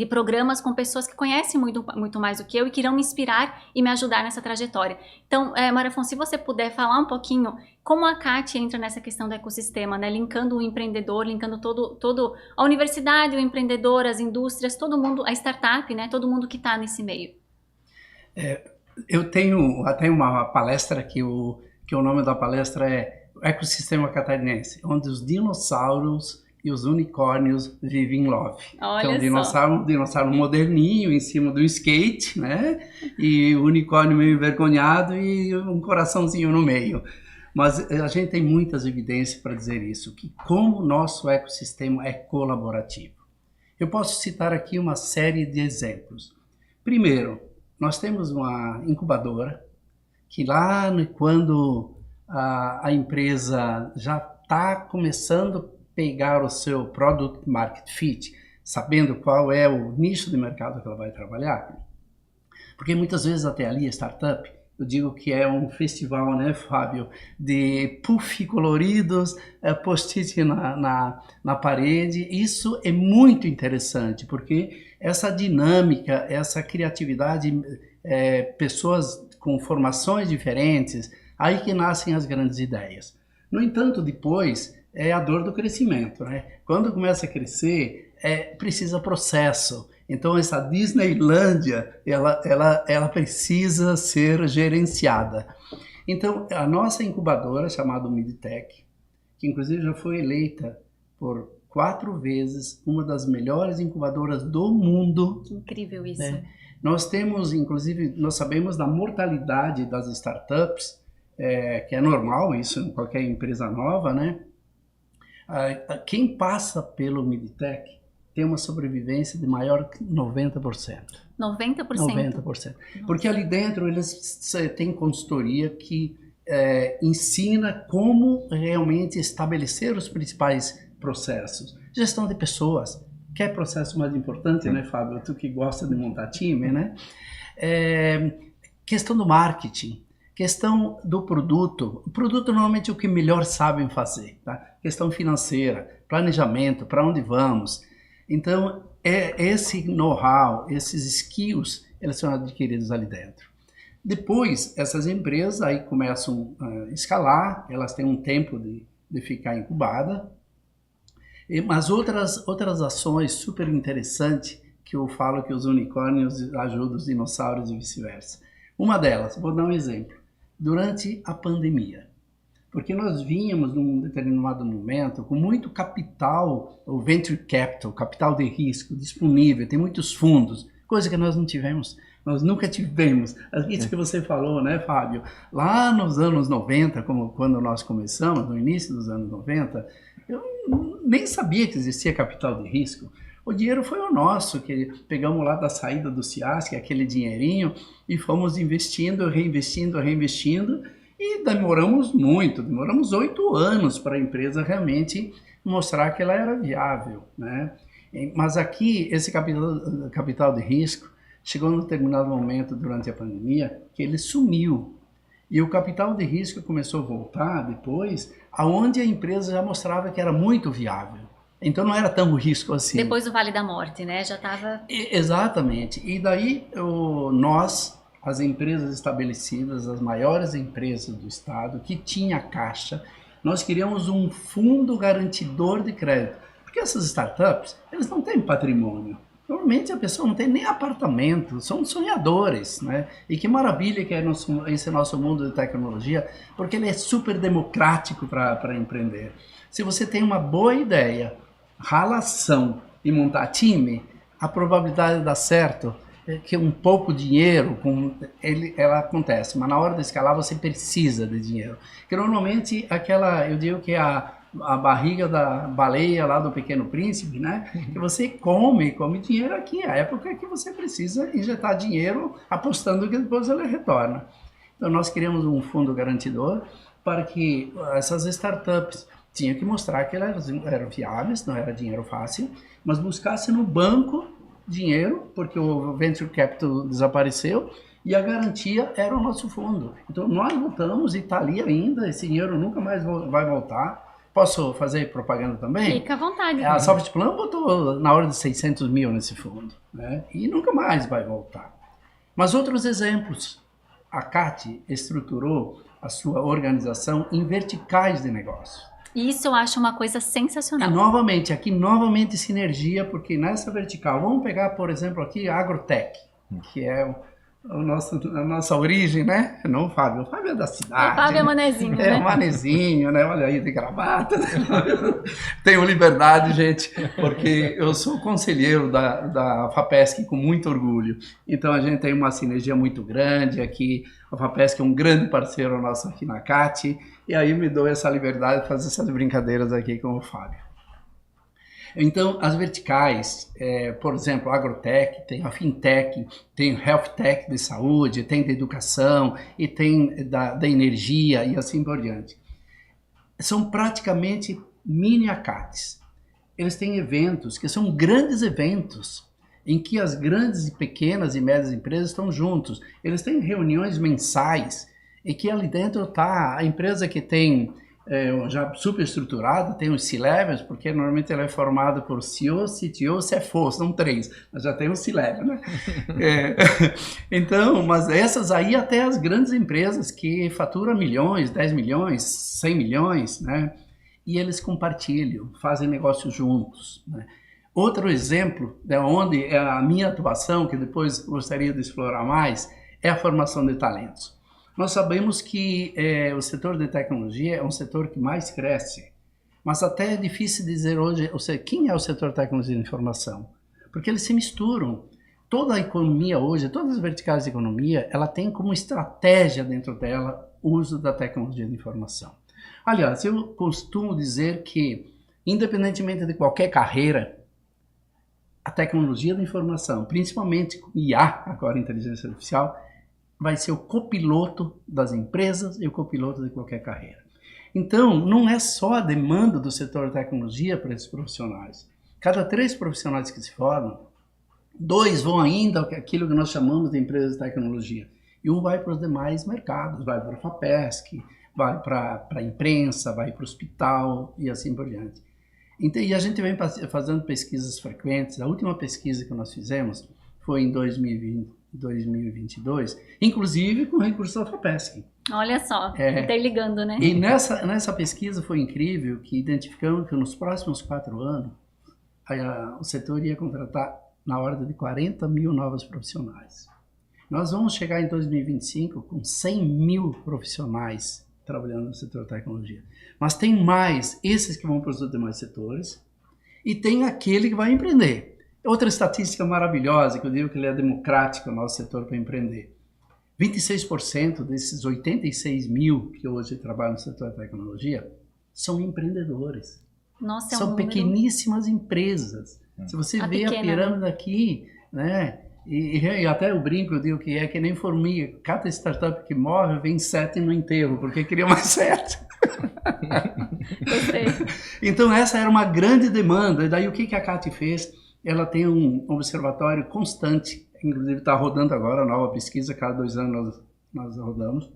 programas com pessoas que conhecem muito, muito mais do que eu e que irão me inspirar e me ajudar nessa trajetória. Então, Maria Afonso, se você puder falar um pouquinho como a CAT entra nessa questão do ecossistema, né? Linkando o empreendedor, linkando todo a universidade, o empreendedor, as indústrias, todo mundo, a startup, né? Todo mundo que está nesse meio. Eu tenho até uma palestra que o nome da palestra é Ecossistema Catarinense, onde os dinossauros e os unicórnios vivem em love. Olha então, dinossauro moderninho em cima do skate, né? E o unicórnio meio envergonhado e um coraçãozinho no meio. Mas a gente tem muitas evidências para dizer isso, que como o nosso ecossistema é colaborativo. Eu posso citar aqui uma série de exemplos. Primeiro, nós temos uma incubadora que lá quando a empresa já está começando a pegar o seu Product Market Fit, sabendo qual é o nicho de mercado que ela vai trabalhar. Porque muitas vezes até ali a startup, eu digo que é um festival, né, Fábio, de puff coloridos, post-it na parede. Isso é muito interessante, porque essa dinâmica, essa criatividade, pessoas com formações diferentes, aí que nascem as grandes ideias. No entanto, depois é a dor do crescimento, né? Quando começa a crescer, precisa processo. Então essa Disneylândia, ela precisa ser gerenciada. Então a nossa incubadora, chamada Midtech, que inclusive já foi eleita por 4 vezes uma das melhores incubadoras do mundo. Que incrível isso. Né? Nós temos, inclusive, nós sabemos da mortalidade das startups, que é normal isso em qualquer empresa nova, né? Quem passa pelo Midtech tem uma sobrevivência de maior que 90%. 90%? 90%. Porque ali dentro eles têm consultoria que ensina como realmente estabelecer os principais processos. Gestão de pessoas, que é o processo mais importante, né, Fábio? Tu que gosta de montar time, né? Questão do marketing. Questão do produto. O produto normalmente é o que melhor sabem fazer. Tá? Questão financeira, planejamento, para onde vamos. Então, esse know-how, esses skills, eles são adquiridos ali dentro. Depois, essas empresas aí começam a escalar, elas têm um tempo de ficar incubada. Mas outras ações super interessantes que eu falo que os unicórnios ajudam os dinossauros e vice-versa. Uma delas, vou dar um exemplo. Durante a pandemia, porque nós vínhamos num determinado momento com muito capital, o venture capital, capital de risco disponível, tem muitos fundos, coisa que nós não tivemos, nós nunca tivemos. Isso que você falou, né, Fábio? Lá nos anos 90, como quando nós começamos, no início dos anos 90, eu nem sabia que existia capital de risco. O dinheiro foi o nosso, que pegamos lá da saída do CIASC, aquele dinheirinho, e fomos investindo, reinvestindo, e demoramos 8 anos para a empresa realmente mostrar que ela era viável, né? Mas aqui, esse capital de risco, chegou num determinado momento durante a pandemia, que ele sumiu. E o capital de risco começou a voltar depois, aonde a empresa já mostrava que era muito viável. Então não era tão risco assim. Depois do Vale da Morte, né? Já estava... Exatamente. E daí nós, as empresas estabelecidas, as maiores empresas do Estado, que tinha caixa. Nós criamos um fundo garantidor de crédito. Porque essas startups, eles não têm patrimônio. Normalmente a pessoa não tem nem apartamento, são sonhadores, né? E que maravilha que é esse nosso mundo de tecnologia, porque ele é super democrático para empreender. Se você tem uma boa ideia, relação e montar time, a probabilidade de dar certo é que um pouco dinheiro, ela acontece, mas na hora de escalar você precisa de dinheiro. Que normalmente eu digo que a barriga da baleia lá do Pequeno Príncipe, né? Que você come dinheiro aqui. A época que você precisa injetar dinheiro apostando que depois ele retorna. Então nós criamos um fundo garantidor para que essas startups tinham que mostrar que elas eram viáveis, não era dinheiro fácil, mas buscasse no banco dinheiro, porque o Venture Capital desapareceu, e a garantia era o nosso fundo. Então nós voltamos e está ali ainda, esse dinheiro nunca mais vai voltar. Posso fazer propaganda também? Fica à vontade. A Softplan botou na hora de 600 mil nesse fundo, né? E nunca mais vai voltar. Mas outros exemplos. A CAT estruturou a sua organização em verticais de negócio. Isso eu acho uma coisa sensacional. Novamente sinergia, porque nessa vertical, vamos pegar, por exemplo, aqui a Agrotech, que é a nossa origem, né? Não o Fábio. O Fábio é da cidade. O Fábio é manezinho, né? É, manezinho, né? Olha aí, de gravata. Tenho liberdade, gente, porque eu sou conselheiro da FAPESC com muito orgulho. Então, a gente tem uma sinergia muito grande aqui. A FAPESC é um grande parceiro nosso aqui na CAT. E aí me dou essa liberdade de fazer essas brincadeiras aqui com o Fábio. Então, as verticais, por exemplo, a Agrotech, tem a Fintech, tem o Health Tech de saúde, tem da educação e tem da energia e assim por diante. São praticamente mini ACATs. Eles têm eventos que são grandes eventos, em que as grandes, pequenas e médias empresas estão juntos. Eles têm reuniões mensais, e que ali dentro está a empresa que tem já super estruturada, tem os C-Levels, porque normalmente ela é formada por CEO, CTO, CFO, são 3, mas já tem o C-Level, né? Então, mas essas aí até as grandes empresas que faturam milhões, 10 milhões, 100 milhões, né? E eles compartilham, fazem negócios juntos, né? Outro exemplo, de onde é a minha atuação, que depois gostaria de explorar mais, é a formação de talentos. Nós sabemos que o setor de tecnologia é um setor que mais cresce, mas até é difícil dizer hoje, ou seja, quem é o setor de tecnologia de informação? Porque eles se misturam. Toda a economia hoje, todas as verticais de economia, ela tem como estratégia dentro dela o uso da tecnologia de informação. Aliás, eu costumo dizer que, independentemente de qualquer carreira, a tecnologia da informação, principalmente IA, agora inteligência artificial, vai ser o copiloto das empresas e o copiloto de qualquer carreira. Então, não é só a demanda do setor de tecnologia para esses profissionais. Cada 3 profissionais que se formam, 2 vão ainda aquilo que nós chamamos de empresas de tecnologia. E um vai para os demais mercados, vai para a FAPESC, vai para a imprensa, vai para o hospital e assim por diante. Então, e a gente vem fazendo pesquisas frequentes. A última pesquisa que nós fizemos foi em 2022, inclusive com recursos da FAPESC. Olha só, interligando, né? E nessa pesquisa foi incrível que identificamos que nos próximos 4 anos o setor ia contratar na ordem de 40 mil novos profissionais. Nós vamos chegar em 2025 com 100 mil profissionais trabalhando no setor de tecnologia. Mas tem mais esses que vão para os demais setores e tem aquele que vai empreender. Outra estatística maravilhosa, que eu digo que ele é democrático, o nosso setor para empreender. 26% desses 86 mil que hoje trabalham no setor de tecnologia são empreendedores. Nossa, são pequeníssimas empresas. Se você vê a pirâmide aqui, né? E até eu brinco, eu digo que é que nem formiga. Cada startup que morre, vem 7 no enterro, porque queria mais 7. Então essa era uma grande demanda. E daí o que a CAT fez? Ela tem um observatório constante, inclusive está rodando agora a nova pesquisa, cada 2 anos nós rodamos.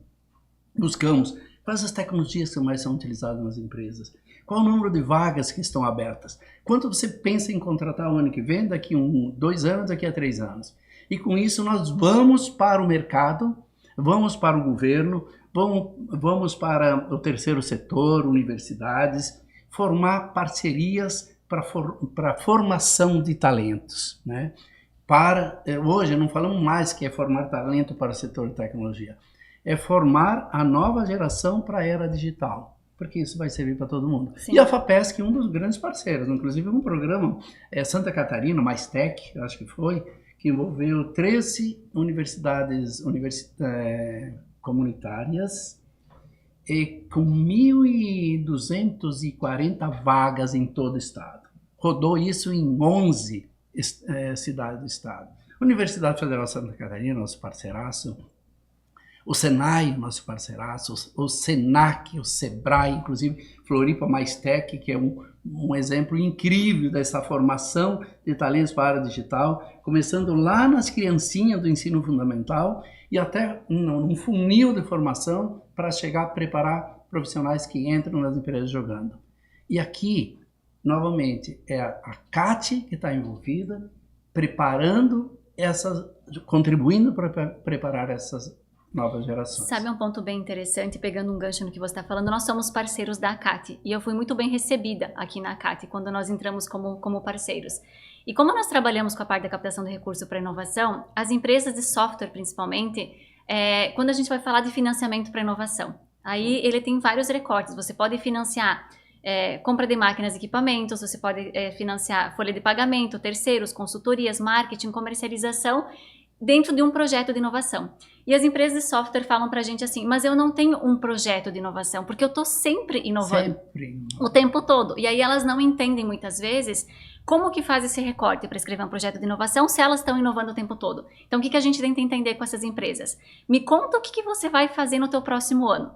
Buscamos quais as tecnologias que mais são utilizadas nas empresas, qual o número de vagas que estão abertas, quanto você pensa em contratar o ano que vem, daqui 2 anos, daqui a 3 anos. E com isso nós vamos para o mercado, vamos para o governo, vamos para o terceiro setor, universidades, formar parcerias para formação de talentos, né? Hoje não falamos mais que é formar talento para o setor de tecnologia, é formar a nova geração para a era digital, porque isso vai servir para todo mundo. Sim. E a FAPESC é um dos grandes parceiros, inclusive um programa, Santa Catarina, Mais Tech, acho que foi, que envolveu 13 universidades comunitárias e com 1.240 vagas em todo o estado. Rodou isso em 11 cidades do estado. Universidade Federal de Santa Catarina, nosso parceiraço, o Senai, nosso parceiraço, o Senac, o Sebrae, inclusive Floripa Mais Tech, que é um exemplo incrível dessa formação de talentos para a área digital, começando lá nas criancinhas do ensino fundamental e até num funil de formação para chegar a preparar profissionais que entram nas empresas jogando. E aqui, novamente, é a CAT que está envolvida, contribuindo para preparar essas novas gerações. Sabe um ponto bem interessante, pegando um gancho no que você está falando, nós somos parceiros da ACAT e eu fui muito bem recebida aqui na ACAT quando nós entramos como parceiros. E como nós trabalhamos com a parte da captação de recurso para inovação, as empresas de software principalmente, quando a gente vai falar de financiamento para inovação, aí ele tem vários recortes, você pode financiar compra de máquinas e equipamentos, você pode financiar folha de pagamento, terceiros, consultorias, marketing, comercialização, dentro de um projeto de inovação. E as empresas de software falam pra gente assim, mas eu não tenho um projeto de inovação, porque eu tô sempre inovando. Sempre. O tempo todo. E aí elas não entendem muitas vezes como que faz esse recorte para escrever um projeto de inovação se elas estão inovando o tempo todo. Então o que a gente tenta entender com essas empresas? Me conta o que você vai fazer no teu próximo ano.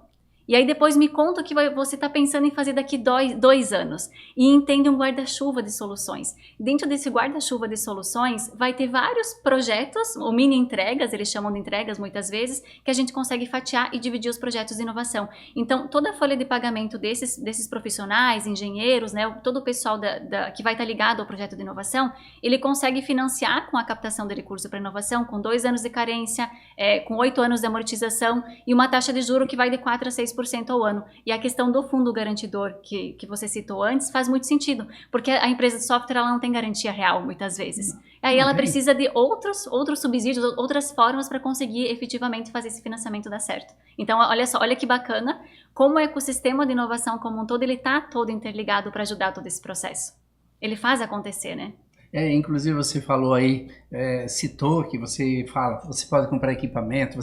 E aí depois me conta o que você está pensando em fazer daqui 2 anos. E entende um guarda-chuva de soluções. Dentro desse guarda-chuva de soluções, vai ter vários projetos, ou mini entregas, eles chamam de entregas muitas vezes, que a gente consegue fatiar e dividir os projetos de inovação. Então, toda a folha de pagamento desses profissionais, engenheiros, né, todo o pessoal que vai estar ligado ao projeto de inovação, ele consegue financiar com a captação de recurso para inovação, com 2 anos de carência, com 8 anos de amortização e uma taxa de juro que vai de 4 a 6% ao ano. E a questão do fundo garantidor que você citou antes faz muito sentido, porque a empresa de software ela não tem garantia real muitas vezes. Aí ela precisa de outros subsídios, outras formas para conseguir efetivamente fazer esse financiamento dar certo. Então, olha só, olha que bacana como o ecossistema de inovação como um todo, ele está todo interligado para ajudar todo esse processo. Ele faz acontecer, né? Inclusive você falou aí, citou que você pode comprar equipamento,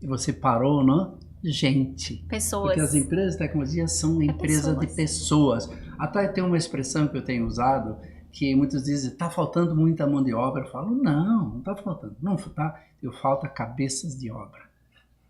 você parou, não? Gente. Pessoas. Porque as empresas de tecnologia são empresas de pessoas. Até tem uma expressão que eu tenho usado, que muitos dizem, está faltando muita mão de obra. Eu falo, não está faltando. Não está, falta cabeças de obra.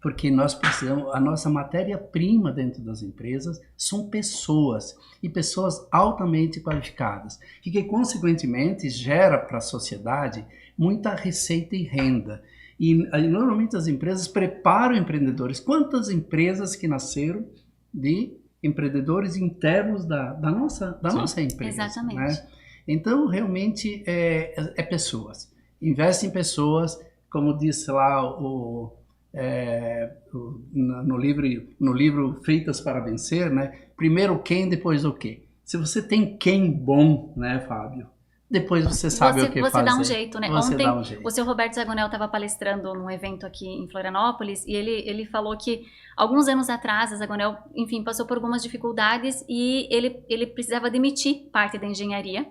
Porque nós precisamos, a nossa matéria-prima dentro das empresas são pessoas, e pessoas altamente qualificadas, e que consequentemente gera para a sociedade muita receita e renda. E normalmente as empresas preparam empreendedores. Quantas empresas que nasceram de empreendedores internos da nossa empresa? Exatamente. Né? Então, realmente, é pessoas. Investe em pessoas, como disse lá no livro Feitas para Vencer, né? Primeiro quem, depois o quê? Se você tem quem bom, né, Fábio? Depois você sabe o que fazer. Você dá um jeito, né? Ontem, o seu Roberto Zagonel estava palestrando num evento aqui em Florianópolis e ele falou que alguns anos atrás, a Zagonel, enfim, passou por algumas dificuldades e ele precisava demitir parte da engenharia,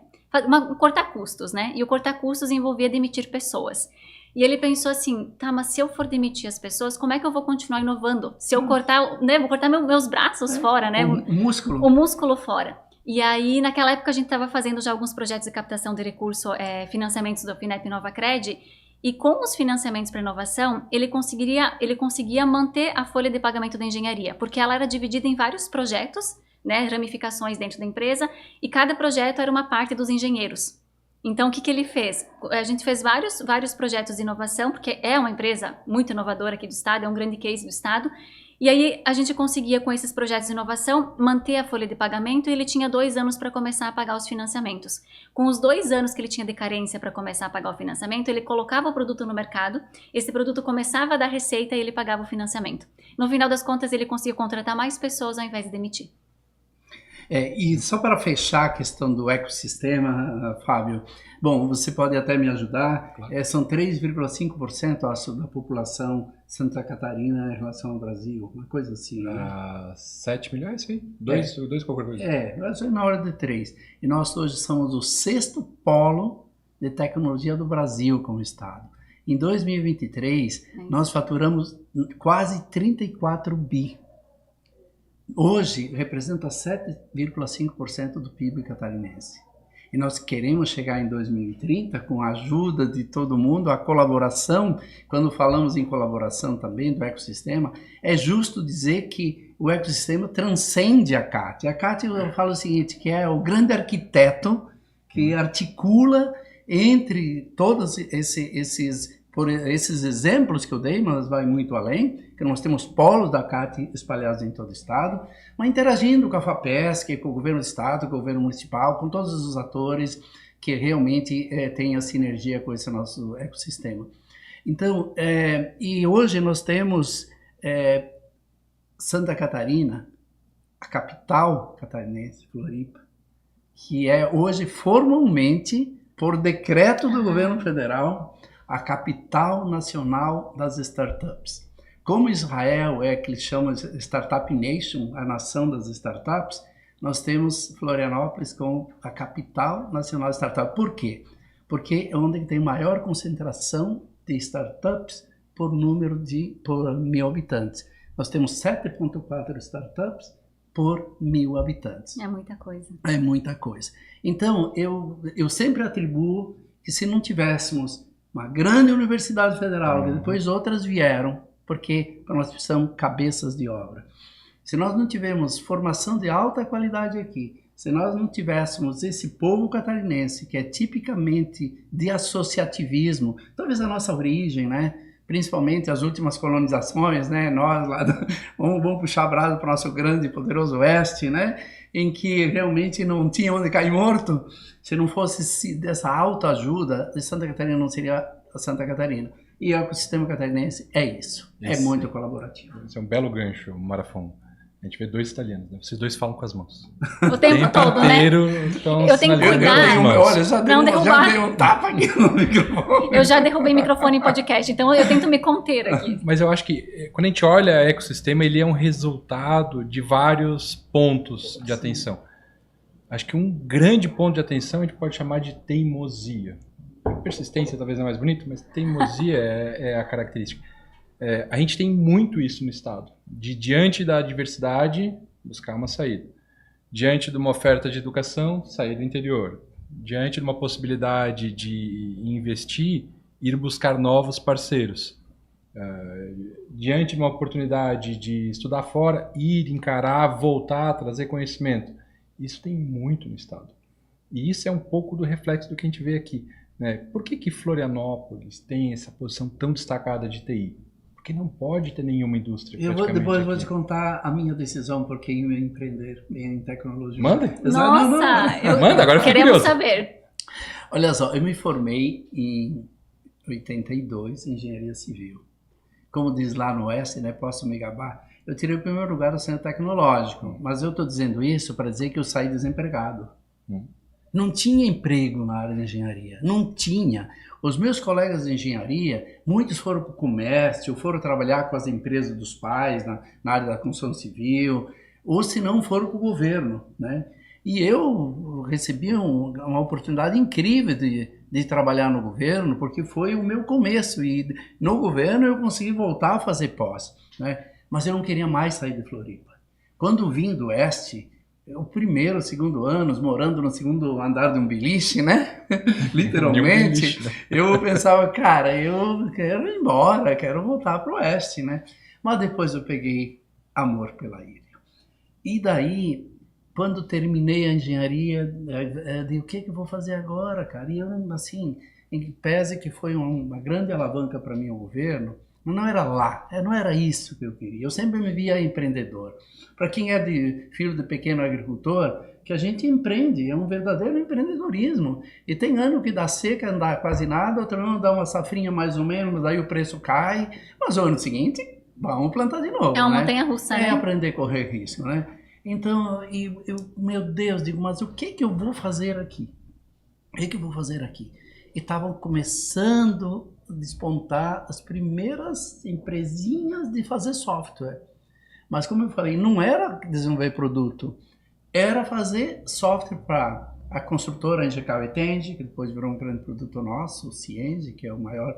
cortar custos, né? E o cortar custos envolvia demitir pessoas. E ele pensou assim, tá, mas se eu for demitir as pessoas, como é que eu vou continuar inovando? Se eu cortar, né, vou cortar meus braços fora, né? O músculo. O músculo fora. E aí, naquela época, a gente estava fazendo já alguns projetos de captação de recurso, financiamentos do FINEP Novacred, e com os financiamentos para inovação, ele conseguia manter a folha de pagamento da engenharia, porque ela era dividida em vários projetos, né, ramificações dentro da empresa, e cada projeto era uma parte dos engenheiros. Então, o que ele fez? A gente fez vários projetos de inovação, porque é uma empresa muito inovadora aqui do estado, é um grande case do estado, E aí a gente conseguia, com esses projetos de inovação, manter a folha de pagamento e ele tinha 2 anos para começar a pagar os financiamentos. Com os 2 anos que ele tinha de carência para começar a pagar o financiamento, ele colocava o produto no mercado, esse produto começava a dar receita e ele pagava o financiamento. No final das contas, ele conseguia contratar mais pessoas ao invés de demitir. E só para fechar a questão do ecossistema, Fábio, bom, você pode até me ajudar, Claro. São 3,5% acho, da população Santa Catarina em relação ao Brasil, uma coisa assim, né? 7 milhões, sim. Dois qualquer coisa. Acho que na hora de 3. E nós hoje somos o 6º polo de tecnologia do Brasil como estado. Em 2023, nós faturamos quase 34 bi. Hoje, representa 7,5% do PIB catarinense. E nós queremos chegar em 2030 com a ajuda de todo mundo, a colaboração. Quando falamos em colaboração também do ecossistema, é justo dizer que o ecossistema transcende a CAT. A CAT, eu falo o seguinte, que é o grande arquiteto que articula entre todos esses exemplos que eu dei, mas vai muito além, que nós temos polos da CAT espalhados em todo o estado, mas interagindo com a FAPESC, com o governo do estado, com o governo municipal, com todos os atores que realmente têm a sinergia com esse nosso ecossistema. Então, e hoje nós temos Santa Catarina, a capital catarinense, Floripa, que é hoje formalmente, por decreto do governo federal, a capital nacional das startups. Como Israel que eles chamam de Startup Nation, a nação das startups, nós temos Florianópolis como a capital nacional das startups. Por quê? Porque é onde tem maior concentração de startups por 1.000 habitantes. Nós temos 7,4 startups por 1.000 habitantes. É muita coisa. É muita coisa. Então, eu sempre atribuo que se não tivéssemos uma grande universidade federal, que depois outras vieram, porque nós precisamos cabeças de obra. Se nós não tivermos formação de alta qualidade aqui, se nós não tivéssemos esse povo catarinense, que é tipicamente de associativismo, talvez a nossa origem, né? Principalmente as últimas colonizações, né? Nós lá, vamos puxar a brasa para o nosso grande e poderoso oeste, né? Em que realmente não tinha onde cair morto. Se não fosse dessa autoajuda, Santa Catarina não seria a Santa Catarina. E o ecossistema catarinense é isso. É muito colaborativo. Esse é um belo gancho, Marafon. A gente vê 2 italianos, né? Vocês 2 falam com as mãos. O tempo todo, né? Eu tenho que cuidar. Olha, já dei um tapa aqui no microfone. Eu já derrubei microfone em podcast, então eu tento me conter aqui. Mas eu acho que quando a gente olha o ecossistema, ele é um resultado de vários pontos de atenção. Acho que um grande ponto de atenção a gente pode chamar de teimosia. Persistência talvez não é mais bonito, mas teimosia é a característica. A gente tem muito isso no estado. Diante da diversidade, buscar uma saída. Diante de uma oferta de educação, sair do interior. Diante de uma possibilidade de investir, ir buscar novos parceiros. Diante de uma oportunidade de estudar fora, ir, encarar, voltar, trazer conhecimento. Isso tem muito no estado. E isso é um pouco do reflexo do que a gente vê aqui. Né? Por que Florianópolis tem essa posição tão destacada de TI? Porque não pode ter nenhuma indústria. Depois vou te contar a minha decisão porque eu ia empreender em tecnologia. Manda? Nossa, Manda, agora queremos saber. Olha só, eu me formei em 82 em engenharia civil. Como diz lá no Oeste, né, posso me gabar, eu tirei o primeiro lugar do centro tecnológico, mas eu estou dizendo isso para dizer que eu saí desempregado. Não tinha emprego na área de engenharia, não tinha. Os meus colegas de engenharia, muitos foram para o comércio, foram trabalhar com as empresas dos pais na área da construção civil, ou se não foram para o governo, né? E eu recebi uma oportunidade incrível de trabalhar no governo, porque foi o meu começo, e no governo eu consegui voltar a fazer pós, né? Mas eu não queria mais sair de Floripa. Quando vim do Oeste, o primeiro, segundo anos, morando no segundo andar de um beliche, né? Literalmente, eu pensava, cara, eu quero ir embora, quero voltar para o Oeste, né? Mas depois eu peguei amor pela ilha. E daí, quando terminei a engenharia, o que eu vou fazer agora, cara? E eu, assim, em pese que foi uma grande alavanca para mim o governo, Mas não era lá, não era isso que eu queria. Eu sempre me via empreendedor. Para quem é filho de pequeno agricultor, que a gente empreende, é um verdadeiro empreendedorismo. E tem ano que dá seca, não dá quase nada, outro ano dá uma safrinha mais ou menos, mas aí o preço cai. Mas no ano seguinte, vamos plantar de novo. É uma né? montanha-russa, né? É aprender a correr risco, né? Então, meu Deus, digo, mas o que eu vou fazer aqui? O que eu vou fazer aqui? E estavam começando a despontar as primeiras empresinhas de fazer software. Mas como eu falei, não era desenvolver produto, era fazer software para a construtora Angecao e Tenge, que depois virou um grande produto nosso, o Cienge, que é o maior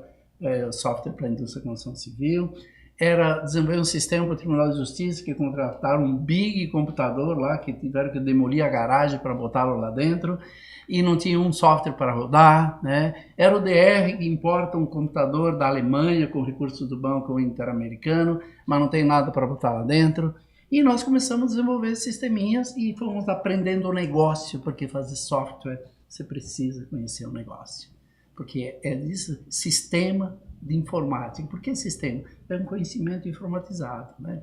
software para a indústria de construção civil. Era desenvolver um sistema para o Tribunal de Justiça, que contrataram um big computador lá, que tiveram que demolir a garagem para botá-lo lá dentro, e não tinha um software para rodar, né? Era o DR, que importa um computador da Alemanha com recursos do Banco Interamericano, mas não tem nada para botar lá dentro. E nós começamos a desenvolver sisteminhas e fomos aprendendo o negócio, porque fazer software você precisa conhecer o negócio. Porque é isso, sistema de informática. Por que sistema? É um conhecimento informatizado, né?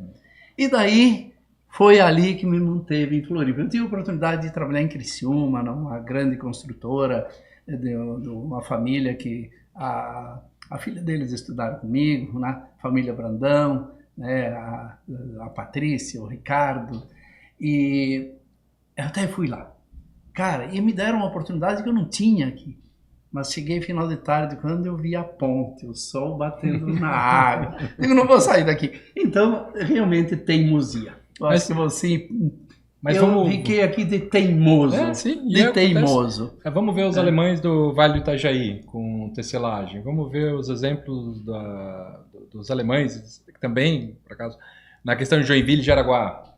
E daí foi ali que me manteve em Floripa. Eu tive a oportunidade de trabalhar em Criciúma, numa grande construtora de uma família que a filha deles estudaram comigo, né? Família Brandão, né? A Patrícia, o Ricardo, e eu até fui lá. Cara, e me deram uma oportunidade que eu não tinha aqui. Mas cheguei final de tarde, quando eu vi a ponte, o sol batendo na água. Digo, não vou sair daqui. Então, realmente, teimosia. Eu acho que você... Mas eu fiquei aqui de teimoso. Sim, de teimoso. Vamos ver os alemães do Vale do Itajaí, com tecelagem. Vamos ver os exemplos dos alemães, também, por acaso, na questão de Joinville e Jaraguá.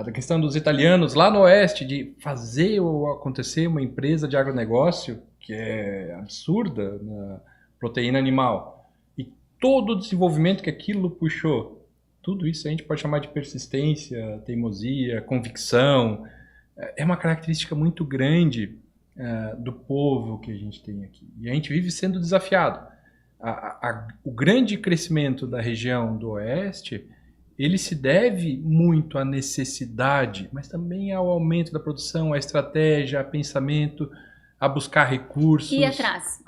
Da questão dos italianos lá no oeste, de fazer ou acontecer uma empresa de agronegócio que é absurda na proteína animal. E todo o desenvolvimento que aquilo puxou, tudo isso a gente pode chamar de persistência, teimosia, convicção. É uma característica muito grande do povo que a gente tem aqui. E a gente vive sendo desafiado. O grande crescimento da região do oeste, ele se deve muito à necessidade, mas também ao aumento da produção, à estratégia, a pensamento, a buscar recursos. Ir atrás,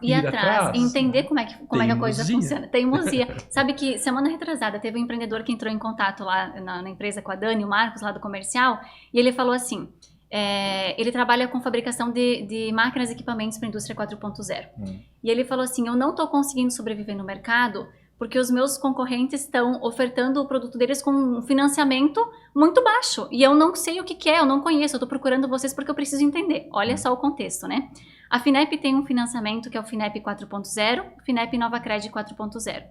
entender como é que a coisa funciona. Teimosia. Sabe que semana retrasada teve um empreendedor que entrou em contato lá na empresa com a Dani, o Marcos, lá do comercial, e ele falou assim, ele trabalha com fabricação de máquinas e equipamentos para a indústria 4.0. E ele falou assim, eu não estou conseguindo sobreviver no mercado porque os meus concorrentes estão ofertando o produto deles com um financiamento muito baixo. E eu não sei o que é, eu não conheço, eu estou procurando vocês porque eu preciso entender. Olha só o contexto, né? A Finep tem um financiamento que é o Finep 4.0, Finep NovaCred 4.0.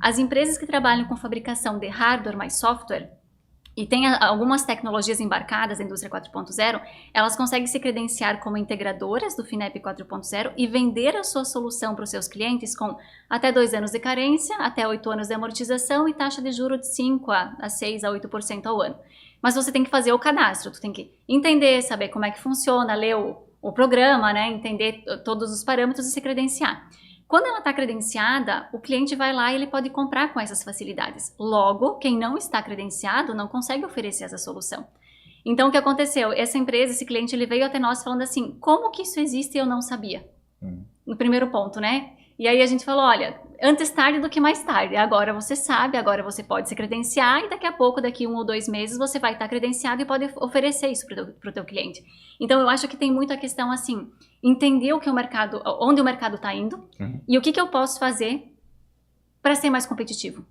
As empresas que trabalham com fabricação de hardware mais software, e tem algumas tecnologias embarcadas na indústria 4.0, elas conseguem se credenciar como integradoras do Finep 4.0 e vender a sua solução para os seus clientes com até 2 anos de carência, até 8 anos de amortização e taxa de juros de 5 a 6 a 8% ao ano. Mas você tem que fazer o cadastro, tu tem que entender, saber como é que funciona, ler o programa, né, entender todos os parâmetros e se credenciar. Quando ela está credenciada, o cliente vai lá e ele pode comprar com essas facilidades. Logo, quem não está credenciado não consegue oferecer essa solução. Então, o que aconteceu? Essa empresa, esse cliente, ele veio até nós falando assim, como que isso existe e eu não sabia? No primeiro ponto, né? E aí a gente falou, olha, antes tarde do que mais tarde. Agora você sabe, agora você pode se credenciar e daqui a pouco, daqui 1 ou 2 meses, você vai estar credenciado e pode oferecer isso para o teu cliente. Então, eu acho que tem muito a questão assim, entender o que o mercado, onde o mercado está indo e o que eu posso fazer para ser mais competitivo.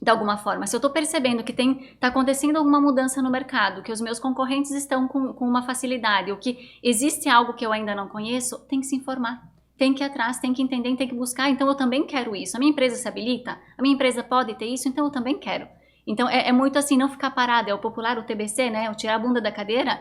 De alguma forma, se eu estou percebendo que está acontecendo alguma mudança no mercado, que os meus concorrentes estão com uma facilidade, ou que existe algo que eu ainda não conheço, tem que se informar. Tem que ir atrás, tem que entender, tem que buscar, então eu também quero isso. A minha empresa se habilita? A minha empresa pode ter isso? Então eu também quero. Então é muito assim, não ficar parado, é o popular, o TBC, né? O tirar a bunda da cadeira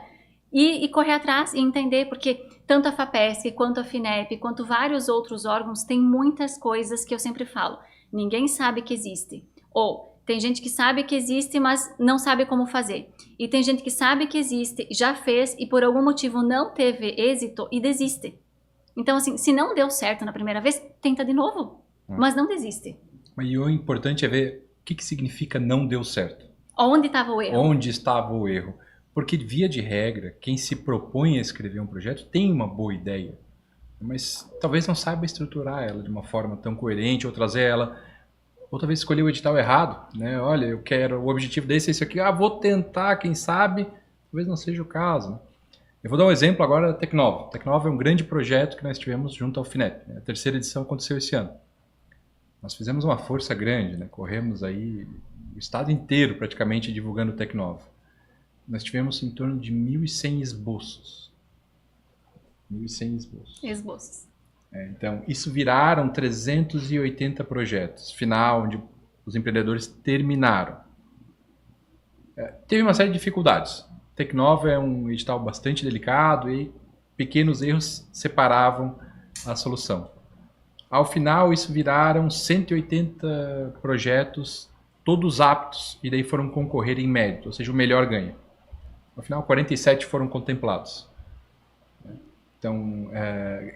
e correr atrás e entender, porque tanto a FAPESC, quanto a Finep, quanto vários outros órgãos, tem muitas coisas que eu sempre falo. Ninguém sabe que existe. Ou tem gente que sabe que existe, mas não sabe como fazer. E tem gente que sabe que existe, já fez e por algum motivo não teve êxito e desiste. Então, assim, se não deu certo na primeira vez, tenta de novo, mas não desiste. Mas o importante é ver o que significa não deu certo. Onde estava o erro? Onde estava o erro? Porque, via de regra, quem se propõe a escrever um projeto tem uma boa ideia, mas talvez não saiba estruturar ela de uma forma tão coerente, ou trazer ela, ou talvez escolher o edital errado, né? Olha, eu quero, o objetivo desse é isso aqui, vou tentar, quem sabe, talvez não seja o caso, né? Eu vou dar um exemplo agora da Tecnova. A Tecnova é um grande projeto que nós tivemos junto ao FINEP. A terceira edição aconteceu esse ano. Nós fizemos uma força grande, né? Corremos aí o estado inteiro praticamente divulgando Tecnova. Nós tivemos em torno de 1.100 esboços. 1.100 esboços. Esboços. Então, isso viraram 380 projetos. Final, onde os empreendedores terminaram. Teve uma série de dificuldades. Tecnova é um edital bastante delicado e pequenos erros separavam a solução. Ao final, isso viraram 180 projetos, todos aptos, e daí foram concorrer em mérito, ou seja, o melhor ganha. No final, 47 foram contemplados. Então,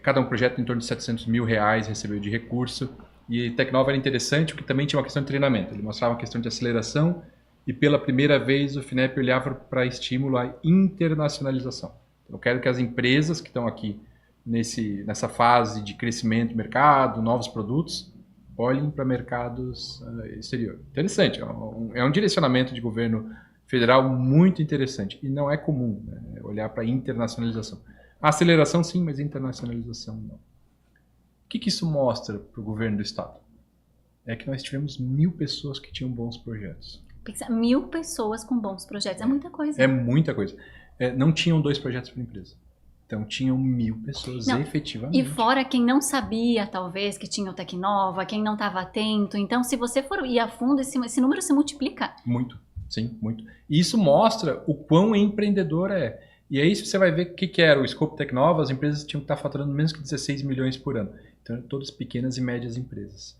cada um projeto em torno de R$700 mil recebeu de recurso. E Tecnova era interessante porque também tinha uma questão de treinamento. Ele mostrava uma questão de aceleração e pela primeira vez o FINEP olhava para estímulo à internacionalização. Eu quero que as empresas que estão aqui nessa fase de crescimento do mercado, novos produtos, olhem para mercados exteriores. Interessante, é um direcionamento de governo federal muito interessante e não é comum, né, olhar para a internacionalização. A aceleração sim, mas a internacionalização não. O que isso mostra para o governo do estado? É que nós tivemos 1.000 pessoas que tinham bons projetos. 1.000 pessoas com bons projetos, é muita coisa. É muita coisa. Não tinham 2 projetos por empresa. Então tinham 1.000 pessoas efetivamente. E fora quem não sabia, talvez, que tinha o Tecnova, quem não estava atento. Então, se você for ir a fundo, esse número se multiplica. Muito, sim, muito. E isso mostra o quão empreendedor é. E aí você vai ver o que era o escopo Tecnova, as empresas tinham que estar faturando menos que 16 milhões por ano. Então, todas pequenas e médias empresas.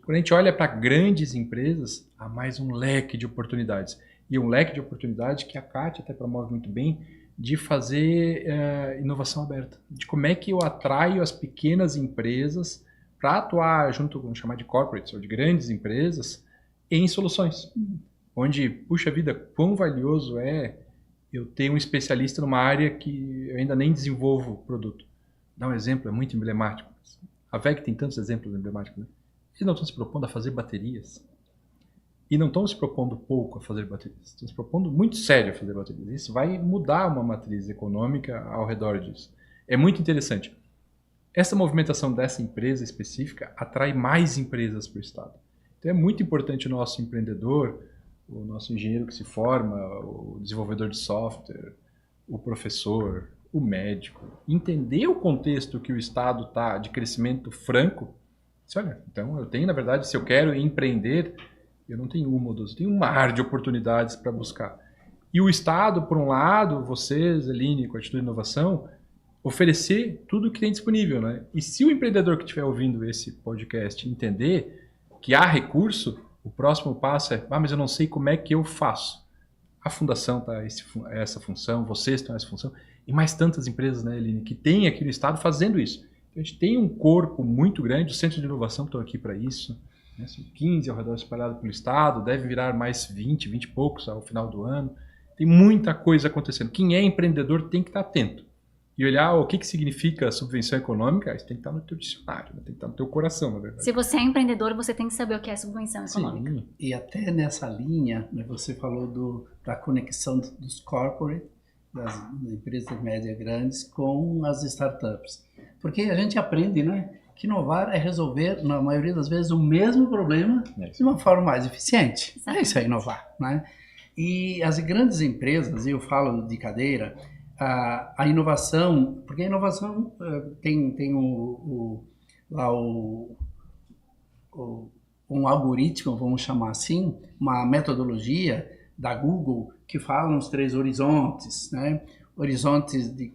Quando a gente olha para grandes empresas, há mais um leque de oportunidades. E um leque de oportunidades que a Kátia até promove muito bem, de fazer inovação aberta. De como é que eu atraio as pequenas empresas para atuar junto, vamos chamar de corporates, ou de grandes empresas, em soluções. Onde, puxa vida, quão valioso é eu ter um especialista numa área que eu ainda nem desenvolvo o produto. Dá um exemplo, é muito emblemático. A VEG tem tantos exemplos emblemáticos, né? Eles não estão se propondo a fazer baterias. E não estão se propondo pouco a fazer baterias. Estão se propondo muito sério a fazer baterias. Isso vai mudar uma matriz econômica ao redor disso. É muito interessante. Essa movimentação dessa empresa específica atrai mais empresas para o estado. Então é muito importante o nosso empreendedor, o nosso engenheiro que se forma, o desenvolvedor de software, o professor, o médico, entender o contexto que o estado está de crescimento franco. Olha, então eu tenho, na verdade, se eu quero empreender, eu não tenho uma ou duas, eu tenho um mar de oportunidades para buscar. E o estado, por um lado, vocês, Aline, com a Atitude de Inovação, oferecer tudo o que tem disponível, né? E se o empreendedor que estiver ouvindo esse podcast entender que há recurso, o próximo passo é, mas eu não sei como é que eu faço. A fundação está essa função, vocês estão essa função, e mais tantas empresas, né, Aline, que tem aqui no estado fazendo isso. Então, a gente tem um corpo muito grande, os centros de inovação estão aqui para isso, né? São 15 ao redor espalhado pelo estado, deve virar mais 20 e poucos ao final do ano. Tem muita coisa acontecendo. Quem é empreendedor tem que estar atento. E olhar o que significa subvenção econômica, isso tem que estar no teu dicionário, né? Tem que estar no teu coração, na verdade. Se você é empreendedor, você tem que saber o que é subvenção econômica. Sim. E até nessa linha, né, você falou da conexão dos corporate, das empresas médias grandes, com as startups. Porque a gente aprende, né, que inovar é resolver, na maioria das vezes, o mesmo problema de uma forma mais eficiente. Exato. Isso é inovar, né? E as grandes empresas, e eu falo de cadeira, a inovação, porque a inovação tem um algoritmo, vamos chamar assim, uma metodologia da Google que fala nos 3 horizontes, né? Horizontes de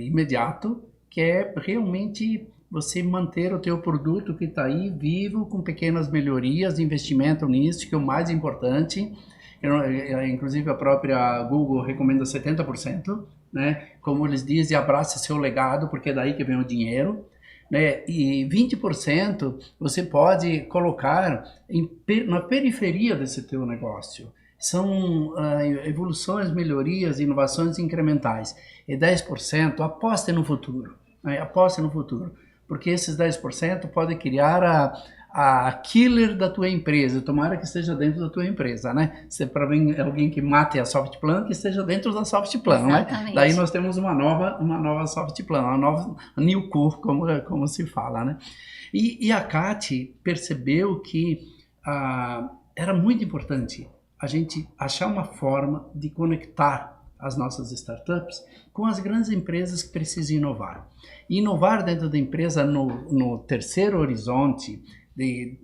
imediato, que é realmente você manter o teu produto que está aí vivo, com pequenas melhorias, investimento nisso, que é o mais importante. Inclusive a própria Google recomenda 70%, né? Como eles dizem, abrace seu legado, porque é daí que vem o dinheiro. né? E 20% você pode colocar na periferia desse teu negócio. São evoluções, melhorias, inovações incrementais. E 10% aposte no futuro, né? Aposte no futuro, porque esses 10% podem criar a killer da tua empresa. Tomara que esteja dentro da tua empresa, né? Se para vir alguém que mate a Softplan, que esteja dentro da Softplan, né? Daí nós temos uma nova Softplan, uma nova Newco, como se fala, né? E a Cati percebeu que era muito importante a gente achar uma forma de conectar as nossas startups com as grandes empresas que precisam inovar. E inovar dentro da empresa no terceiro horizonte de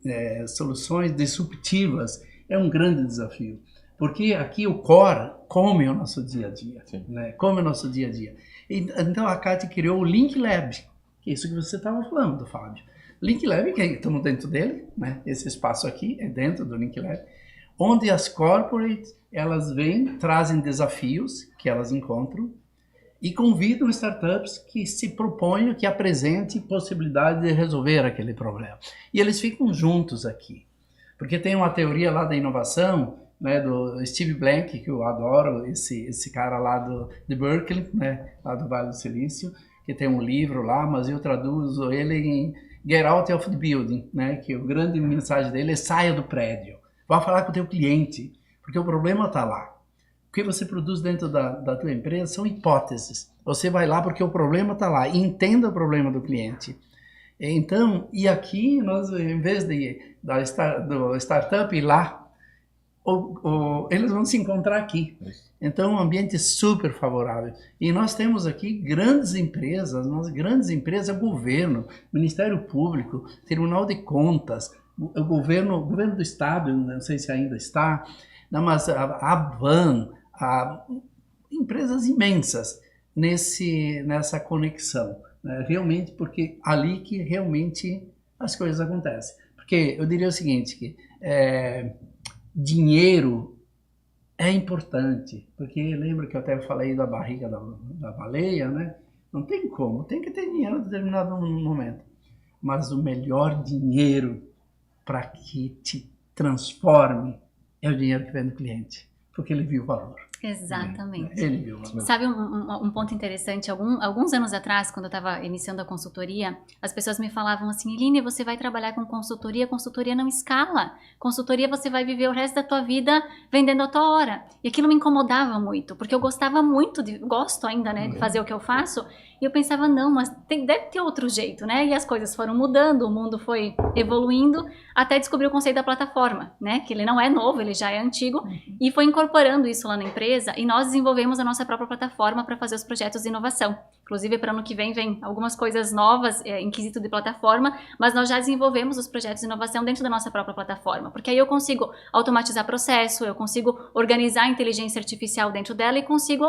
soluções disruptivas é um grande desafio, porque aqui o core come o nosso dia a dia, né? Come o nosso dia a dia. Então a Cati criou o Link Lab, que é isso que você estava falando, Fábio. Link Lab, que estamos dentro dele, né? Esse espaço aqui é dentro do Link Lab, onde as corporates, elas vêm, trazem desafios que elas encontram e convidam startups que se proponham, que apresentem possibilidade de resolver aquele problema. E eles ficam juntos aqui. Porque tem uma teoria lá da inovação, né, do Steve Blank, que eu adoro, esse cara lá de Berkeley, né, lá do Vale do Silício, que tem um livro lá, mas eu traduzo ele em Get Out of the Building, né, que a grande mensagem dele é saia do prédio. Vá falar com o teu cliente, porque o problema está lá. O que você produz dentro da tua empresa são hipóteses. Você vai lá porque o problema está lá. Entenda o problema do cliente. Então, e aqui, nós, em vez do startup ir lá, eles vão se encontrar aqui. Então, um ambiente super favorável. E nós temos aqui grandes empresas, governo, Ministério Público, Tribunal de Contas, o governo do Estado, não sei se ainda está, não, mas a Van, empresas imensas nessa conexão, né? Realmente, porque ali que realmente as coisas acontecem. Porque eu diria o seguinte, que dinheiro é importante, porque lembra que eu até falei da barriga da baleia, né? Não tem como, tem que ter dinheiro em determinado momento. Mas o melhor dinheiro para que te transforme é o dinheiro que vem do cliente, porque ele viu o valor. Exatamente. Ele viu o valor. Sabe um ponto interessante? Alguns anos atrás, quando eu estava iniciando a consultoria, as pessoas me falavam assim, Eline, você vai trabalhar com consultoria não escala. Consultoria você vai viver o resto da tua vida vendendo a tua hora. E aquilo me incomodava muito, porque eu gostava muito, gosto ainda, né, de fazer o que eu faço, e eu pensava, não, mas deve ter outro jeito, né? E as coisas foram mudando, o mundo foi evoluindo, até descobrir o conceito da plataforma, né? Que ele não é novo, ele já é antigo, e foi incorporando isso lá na empresa, e nós desenvolvemos a nossa própria plataforma para fazer os projetos de inovação. Inclusive, para o ano que vem algumas coisas novas em quesito de plataforma, mas nós já desenvolvemos os projetos de inovação dentro da nossa própria plataforma, porque aí eu consigo automatizar processo, eu consigo organizar a inteligência artificial dentro dela e consigo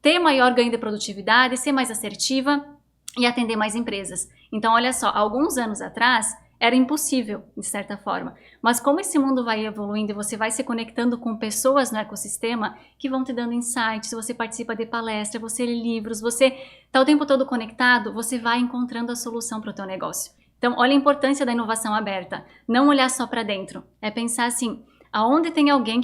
ter maior ganho de produtividade, ser mais assertiva e atender mais empresas. Então, olha só, alguns anos atrás era impossível, de certa forma. Mas como esse mundo vai evoluindo e você vai se conectando com pessoas no ecossistema que vão te dando insights, você participa de palestra, você lê livros, você está o tempo todo conectado, você vai encontrando a solução para o teu negócio. Então, olha a importância da inovação aberta. Não olhar só para dentro. É pensar assim, aonde tem alguém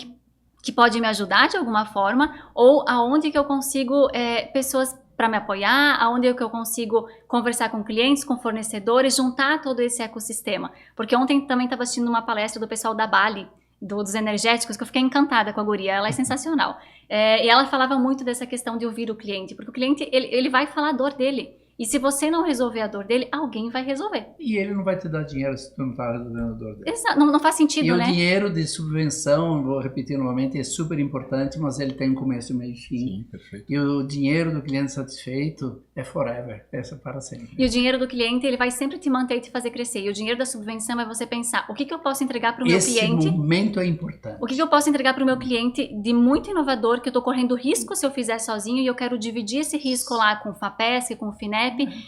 que pode me ajudar de alguma forma, ou aonde que eu consigo pessoas para me apoiar, aonde que eu consigo conversar com clientes, com fornecedores, juntar todo esse ecossistema. Porque ontem também estava assistindo uma palestra do pessoal da Bali, dos energéticos, que eu fiquei encantada com a guria, ela é sensacional. E ela falava muito dessa questão de ouvir o cliente, porque o cliente, ele vai falar a dor dele. E se você não resolver a dor dele, alguém vai resolver. E ele não vai te dar dinheiro se tu não está resolvendo a dor dele. Exato, não faz sentido, né? E o dinheiro de subvenção, vou repetir novamente, é super importante, mas ele tem um começo, meio e fim. Sim, perfeito. E o dinheiro do cliente satisfeito é forever, é para sempre. E o dinheiro do cliente, ele vai sempre te manter e te fazer crescer. E o dinheiro da subvenção é você pensar, o que eu posso entregar para o meu cliente? Esse momento é importante. O que eu posso entregar para o meu cliente de muito inovador, que eu estou correndo risco se eu fizer sozinho, e eu quero dividir esse risco lá com o FAPESC, com o FINEP,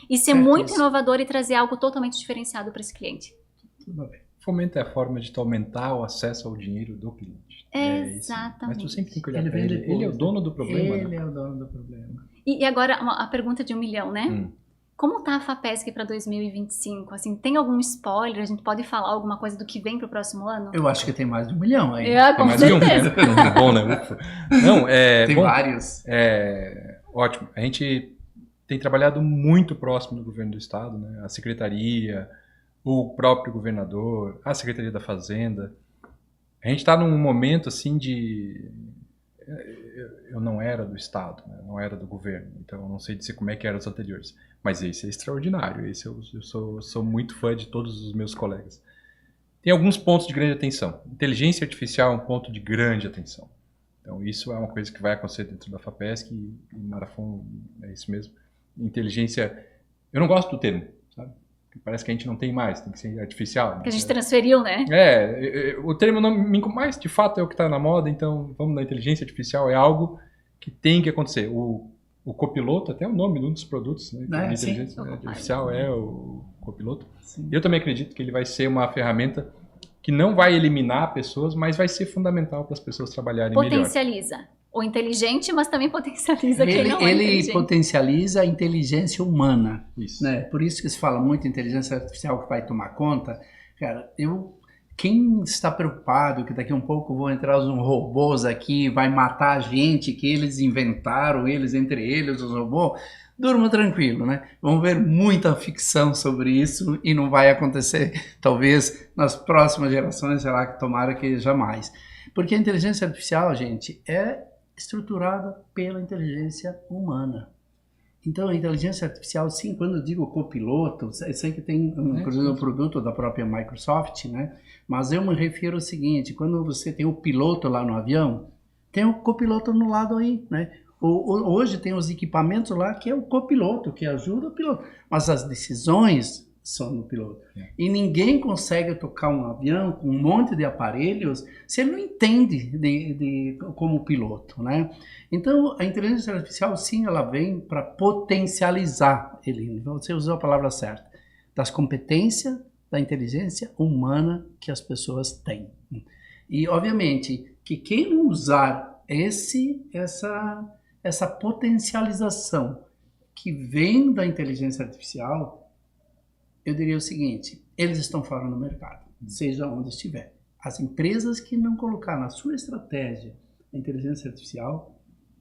e ser muito inovador e trazer algo totalmente diferenciado para esse cliente. Tudo bem. Fomento é a forma de tu aumentar o acesso ao dinheiro do cliente. Exatamente. Mas tu sempre tem que olhar Ele para vem ele. depois, Ele é o dono do problema, Ele né? é o dono do problema. E agora, a pergunta de 1 milhão, né? Como tá a FAPESC para 2025? Assim, tem algum spoiler? A gente pode falar alguma coisa do que vem para o próximo ano? Eu acho que tem mais de 1 milhão aí. É, Tem com mais de um, certeza. né? Bom, né? Ufa. Não, Tem bom, vários. ótimo. A gente tem trabalhado muito próximo do governo do estado, né? A secretaria, o próprio governador, a Secretaria da Fazenda. A gente está num momento assim de... Eu não era do estado, né? Não era do governo, então eu não sei dizer como é que eram os anteriores. Mas esse é extraordinário, esse eu sou muito fã de todos os meus colegas. Tem alguns pontos de grande atenção. Inteligência artificial é um ponto de grande atenção. Então isso é uma coisa que vai acontecer dentro da FAPESC e Marafon é isso mesmo. Inteligência, eu não gosto do termo, sabe? Parece que a gente não tem mais, tem que ser artificial. Que a gente transferiu, né? O termo não me incomoda, mas de fato é o que está na moda, então vamos na inteligência artificial, é algo que tem que acontecer. O copiloto, até o nome de um dos produtos, né? De inteligência artificial é o copiloto. Sim. Eu também acredito que ele vai ser uma ferramenta que não vai eliminar pessoas, mas vai ser fundamental para as pessoas trabalharem melhor. Potencializa o inteligente, mas também potencializa quem não é inteligente. Ele potencializa a inteligência humana. Isso. Né? Por isso que se fala muito em inteligência artificial que vai tomar conta. Cara, quem está preocupado que daqui a um pouco vão entrar uns robôs aqui, vai matar a gente, que eles inventaram, entre eles, os robôs, durma tranquilo, né? Vamos ver muita ficção sobre isso e não vai acontecer, talvez, nas próximas gerações, sei lá, tomara que jamais. Porque a inteligência artificial, gente, é estruturada pela inteligência humana. Então, a inteligência artificial, sim, quando eu digo copiloto, eu sei que tem um produto da própria Microsoft, né? Mas eu me refiro ao seguinte, quando você tem o piloto lá no avião, tem o copiloto no lado aí, né? Hoje tem os equipamentos lá que é o copiloto, que ajuda o piloto. Mas as decisões são no piloto. E ninguém consegue tocar um avião com um monte de aparelhos se ele não entende como piloto, né? Então, a inteligência artificial, sim, ela vem para potencializar, Eline, você usou a palavra certa, das competências da inteligência humana que as pessoas têm. E, obviamente, que quem não usar essa potencialização que vem da inteligência artificial, eu diria o seguinte, eles estão fora do mercado, seja onde estiver. As empresas que não colocar na sua estratégia a inteligência artificial,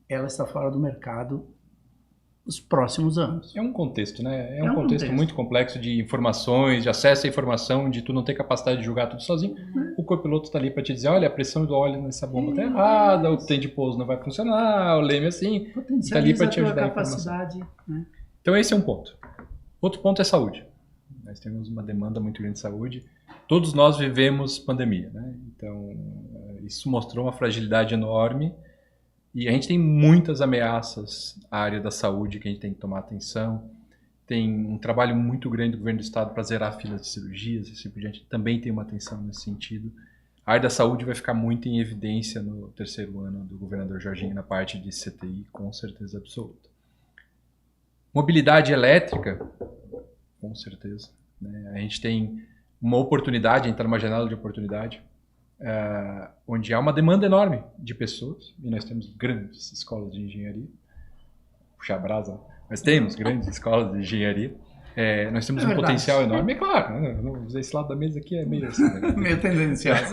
ela está fora do mercado nos próximos anos. É um contexto, né? É um contexto muito complexo de informações, de acesso à informação, de tu não ter capacidade de julgar tudo sozinho. O copiloto está ali para te dizer, olha, a pressão do óleo nessa bomba está errada, o trem de pouso não vai funcionar, o leme assim, está ali para te ajudar a informação. Né? Então esse é um ponto. Outro ponto é saúde. Nós temos uma demanda muito grande de saúde. Todos nós vivemos pandemia, né? Então, isso mostrou uma fragilidade enorme e a gente tem muitas ameaças à área da saúde que a gente tem que tomar atenção. Tem um trabalho muito grande do governo do estado para zerar filas de cirurgias, assim por diante. Também tem uma atenção nesse sentido. A área da saúde vai ficar muito em evidência no terceiro ano do governador Jorginho na parte de CTI, com certeza absoluta. Mobilidade elétrica, com certeza. Né? A gente tem uma oportunidade, a gente está numa janela de oportunidade, onde há uma demanda enorme de pessoas, e nós temos grandes escolas de engenharia, puxar a brasa, nós temos grandes escolas de engenharia, nós temos um potencial enorme, é claro, né? Esse lado da mesa aqui é meio assim, né? meio tendencioso.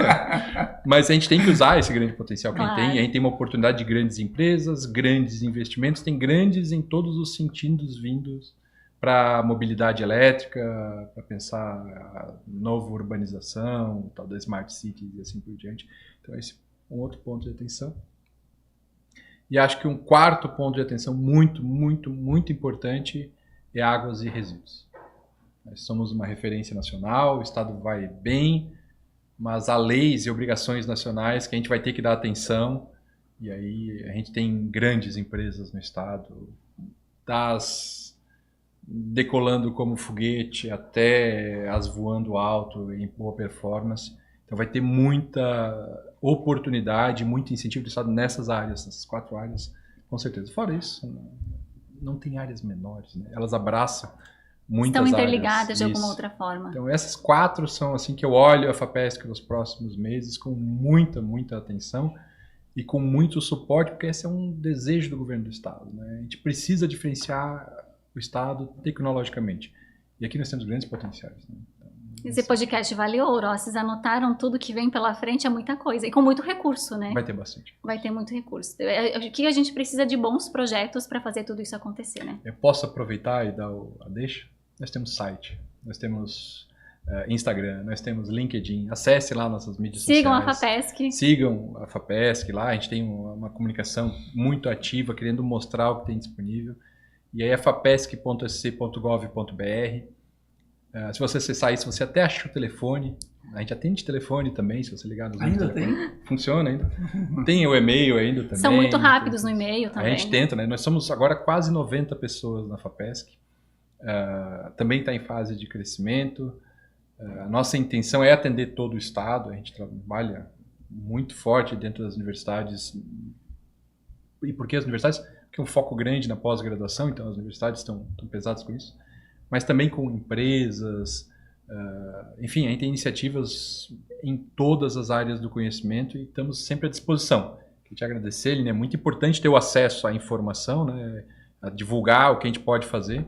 Mas a gente tem que usar esse grande potencial que a gente tem uma oportunidade de grandes empresas, grandes investimentos, tem grandes em todos os sentidos vindos para mobilidade elétrica, para pensar a nova urbanização, tal da Smart Cities e assim por diante. Então esse é um outro ponto de atenção. E acho que um quarto ponto de atenção muito, muito, muito importante é águas e resíduos. Nós somos uma referência nacional, o Estado vai bem, mas há leis e obrigações nacionais que a gente vai ter que dar atenção, e aí a gente tem grandes empresas no Estado, decolando como foguete até as voando alto em boa performance. Então vai ter muita oportunidade, muito incentivo do Estado nessas áreas, nessas 4 áreas, com certeza. Fora isso, não tem áreas menores, né? Elas abraçam muitas áreas. Estão interligadas de alguma outra forma. Então essas 4 são assim que eu olho a FAPESC nos próximos meses com muita, muita atenção e com muito suporte, porque esse é um desejo do governo do Estado, né? A gente precisa diferenciar o Estado tecnologicamente. E aqui nós temos grandes potenciais. Né? Esse podcast vale ouro, ó. Vocês anotaram tudo que vem pela frente, é muita coisa. E com muito recurso, né? Vai ter bastante. Vai ter muito recurso. O que a gente precisa de bons projetos para fazer tudo isso acontecer, né? Eu posso aproveitar e dar a deixa? Nós temos site, nós temos Instagram, nós temos LinkedIn. Acesse lá nossas mídias Sigam sociais. a FAPESC. Sigam a FAPESC lá. A gente tem uma comunicação muito ativa, querendo mostrar o que tem disponível. E aí é fapesc.sc.gov.br. Se você acessar isso, você até acha o telefone. A gente atende telefone também, se você ligar nos Ainda telefone. Funciona ainda. Tem o e-mail ainda também. São muito rápidos no e-mail também. A gente tenta, né? Nós somos agora quase 90 pessoas na FAPESC. Também está em fase de crescimento. A nossa intenção é atender todo o Estado. A gente trabalha muito forte dentro das universidades. E por que as universidades? Porque é um foco grande na pós-graduação, então as universidades estão pesadas com isso. Mas também com empresas, enfim, a gente tem iniciativas em todas as áreas do conhecimento e estamos sempre à disposição. Queria te agradecer, Eline, é muito importante ter o acesso à informação, né, a divulgar o que a gente pode fazer.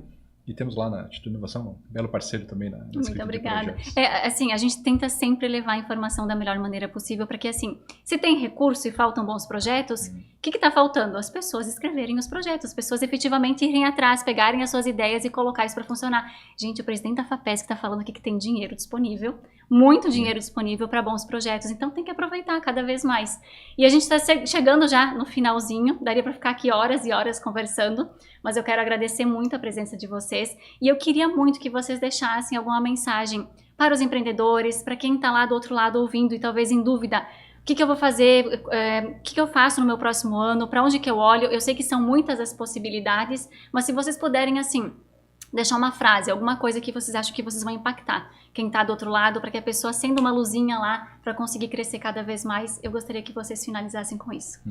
E temos lá na Instituto de Inovação um belo parceiro também na escrita Muito obrigada. de projetos. Assim, a gente tenta sempre levar a informação da melhor maneira possível, porque assim, se tem recurso e faltam bons projetos, o que está faltando? As pessoas escreverem os projetos, as pessoas efetivamente irem atrás, pegarem as suas ideias e colocar isso para funcionar. Gente, o presidente da FAPESC está falando aqui que tem dinheiro disponível, muito dinheiro disponível para bons projetos, então tem que aproveitar cada vez mais. E a gente está chegando já no finalzinho, daria para ficar aqui horas e horas conversando, mas eu quero agradecer muito a presença de vocês e eu queria muito que vocês deixassem alguma mensagem para os empreendedores, para quem está lá do outro lado ouvindo e talvez em dúvida, o que eu vou fazer, o que eu faço no meu próximo ano, para onde que eu olho. Eu sei que são muitas as possibilidades, mas se vocês puderem, assim, deixar uma frase, alguma coisa que vocês acham que vocês vão impactar quem está do outro lado, para que a pessoa acenda uma luzinha lá para conseguir crescer cada vez mais, eu gostaria que vocês finalizassem com isso.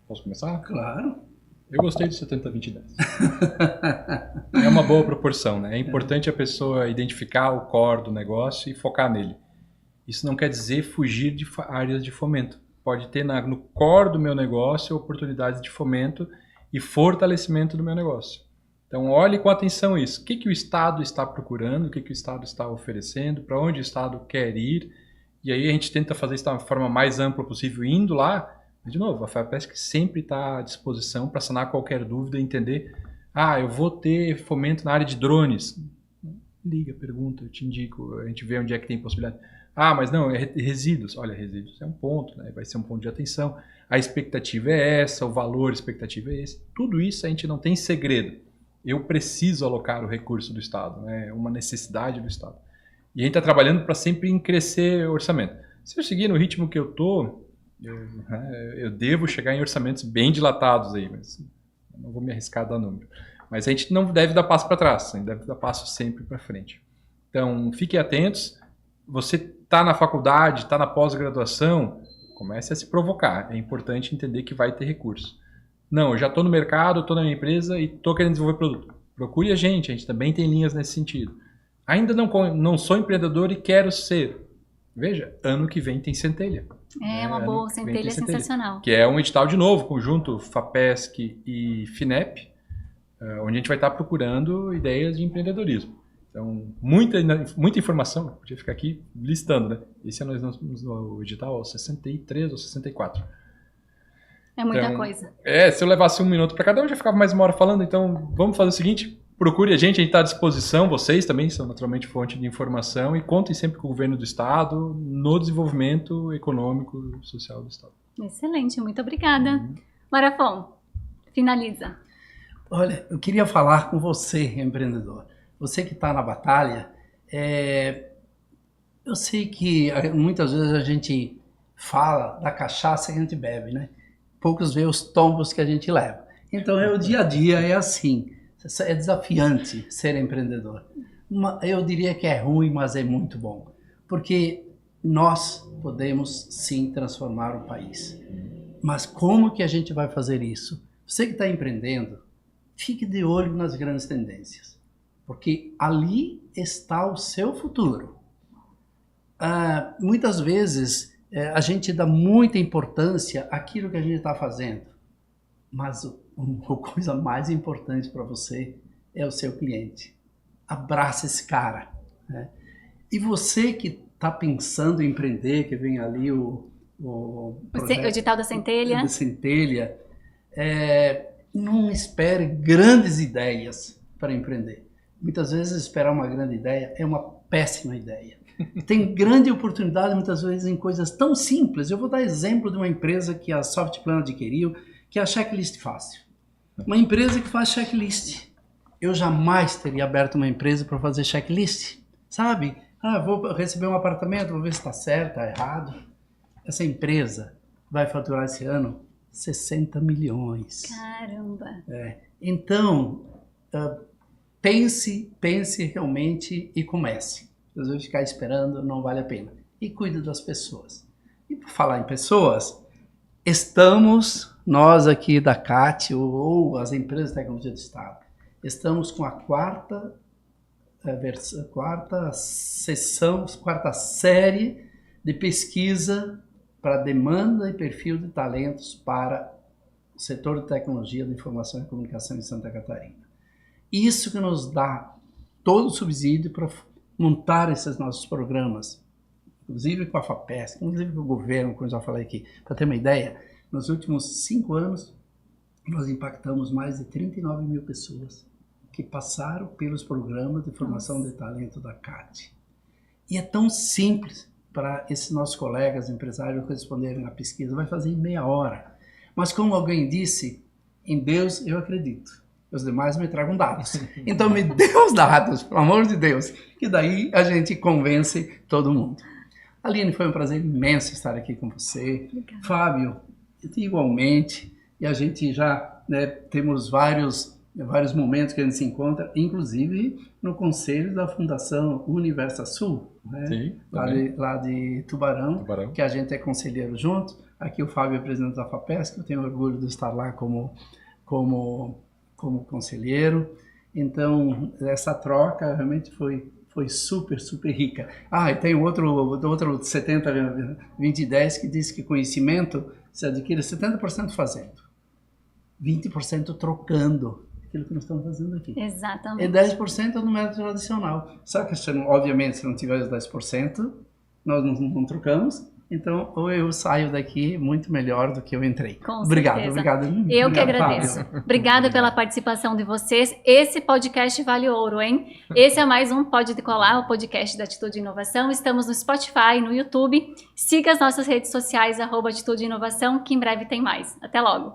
Posso começar? Claro. Eu gostei do 70-20-10. É uma boa proporção, né? É importante a pessoa identificar o core do negócio e focar nele. Isso não quer dizer fugir de áreas de fomento. Pode ter no core do meu negócio oportunidades de fomento e fortalecimento do meu negócio. Então, olhe com atenção isso. O que o Estado está procurando, o que o Estado está oferecendo, para onde o Estado quer ir. E aí a gente tenta fazer isso da forma mais ampla possível, indo lá. De novo, a FAPESC sempre está à disposição para sanar qualquer dúvida e entender. Eu vou ter fomento na área de drones. Liga, pergunta, eu te indico, a gente vê onde é que tem possibilidade. Mas não, é resíduos. Olha, resíduos é um ponto, né? Vai ser um ponto de atenção. A expectativa é essa, o valor expectativa é esse. Tudo isso a gente não tem segredo. Eu preciso alocar o recurso do Estado, né? É uma necessidade do Estado. E a gente está trabalhando para sempre crescer o orçamento. Se eu seguir no ritmo que eu estou, eu devo chegar em orçamentos bem dilatados aí, mas não vou me arriscar a dar número. Mas a gente não deve dar passo para trás, a gente deve dar passo sempre para frente. Então, fiquem atentos. Você está na faculdade, está na pós-graduação, comece a se provocar. É importante entender que vai ter recurso. Não, eu já estou no mercado, estou na minha empresa e estou querendo desenvolver produto. Procure a gente também tem linhas nesse sentido. Ainda não sou empreendedor e quero ser. Veja, ano que vem tem Centelha. É uma boa, Centelha é sensacional. Que é um edital de novo, conjunto FAPESC e FINEP, onde a gente vai estar procurando ideias de empreendedorismo. Então, muita informação, podia ficar aqui listando, né? Esse ano nós vamos no edital 63 ou 64. É muita coisa. Se eu levasse 1 minuto para cada um, já ficava mais 1 hora falando. Então, vamos fazer o seguinte, procure a gente está à disposição, vocês também são naturalmente fonte de informação e contem sempre com o governo do Estado no desenvolvimento econômico e social do Estado. Excelente, muito obrigada. Marafon, finaliza. Olha, eu queria falar com você, empreendedor. Você que está na batalha, eu sei que muitas vezes a gente fala da cachaça que a gente bebe, né? Poucos vê os tombos que a gente leva. Então, o dia a dia é assim. É desafiante ser empreendedor. Eu diria que é ruim, mas é muito bom. Porque nós podemos, sim, transformar o país. Mas como que a gente vai fazer isso? Você que está empreendendo, fique de olho nas grandes tendências. Porque ali está o seu futuro. Muitas vezes a gente dá muita importância àquilo que a gente está fazendo. Mas a coisa mais importante para você é o seu cliente. Abraça esse cara, né? E você que está pensando em empreender, que vem ali o edital da Centelha. Não espere grandes ideias para empreender. Muitas vezes esperar uma grande ideia é uma péssima ideia. Tem grande oportunidade muitas vezes em coisas tão simples. Eu vou dar exemplo de uma empresa que a Softplan adquiriu, que é a Checklist Fácil. Uma empresa que faz checklist. Eu jamais teria aberto uma empresa para fazer checklist, sabe? Vou receber um apartamento, vou ver se está certo, está errado. Essa empresa vai faturar esse ano 60 milhões. Caramba! Então, pense realmente e comece. Às vezes ficar esperando não vale a pena. E cuide das pessoas. E por falar em pessoas, nós aqui da CAT, ou as empresas de tecnologia do Estado, estamos com a quarta série de pesquisa para demanda e perfil de talentos para o setor de tecnologia da informação e comunicação em Santa Catarina. Isso que nos dá todo o subsídio para montar esses nossos programas, inclusive com a FAPESC, inclusive com o governo, como eu já falei aqui. Para ter uma ideia, nos últimos 5 anos, nós impactamos mais de 39 mil pessoas que passaram pelos programas de formação de talento da CAT. E é tão simples para esses nossos colegas empresários responderem à pesquisa. Vai fazer em meia hora. Mas como alguém disse, em Deus eu acredito. Os demais me tragam dados. Então me dê os dados, pelo amor de Deus, que daí a gente convence todo mundo. Aline, foi um prazer imenso estar aqui com você. Obrigada. Fábio, igualmente. E a gente já temos vários momentos que a gente se encontra, inclusive no conselho da Fundação Universa Sul, né? Sim, lá de Tubarão, que a gente é conselheiro junto. Aqui o Fábio é presidente da FAPESC, eu tenho orgulho de estar lá como conselheiro. Então, essa troca realmente foi super, super rica. E tem outro 70-20-10 que diz que conhecimento se adquire 70% fazendo, 20% trocando, aquilo que nós estamos fazendo aqui. Exatamente. E 10% no método tradicional. Só que, obviamente, se não tiver os 10%, nós não trocamos. Então, ou eu saio daqui muito melhor do que eu entrei. Com obrigado, certeza. Obrigado. Eu que agradeço. Obrigada pela participação de vocês. Esse podcast vale ouro, hein? Esse é mais um Pode Decolar, o podcast da Atitude Inovação. Estamos no Spotify, no YouTube. Siga as nossas redes sociais, @Atitude Inovação, que em breve tem mais. Até logo.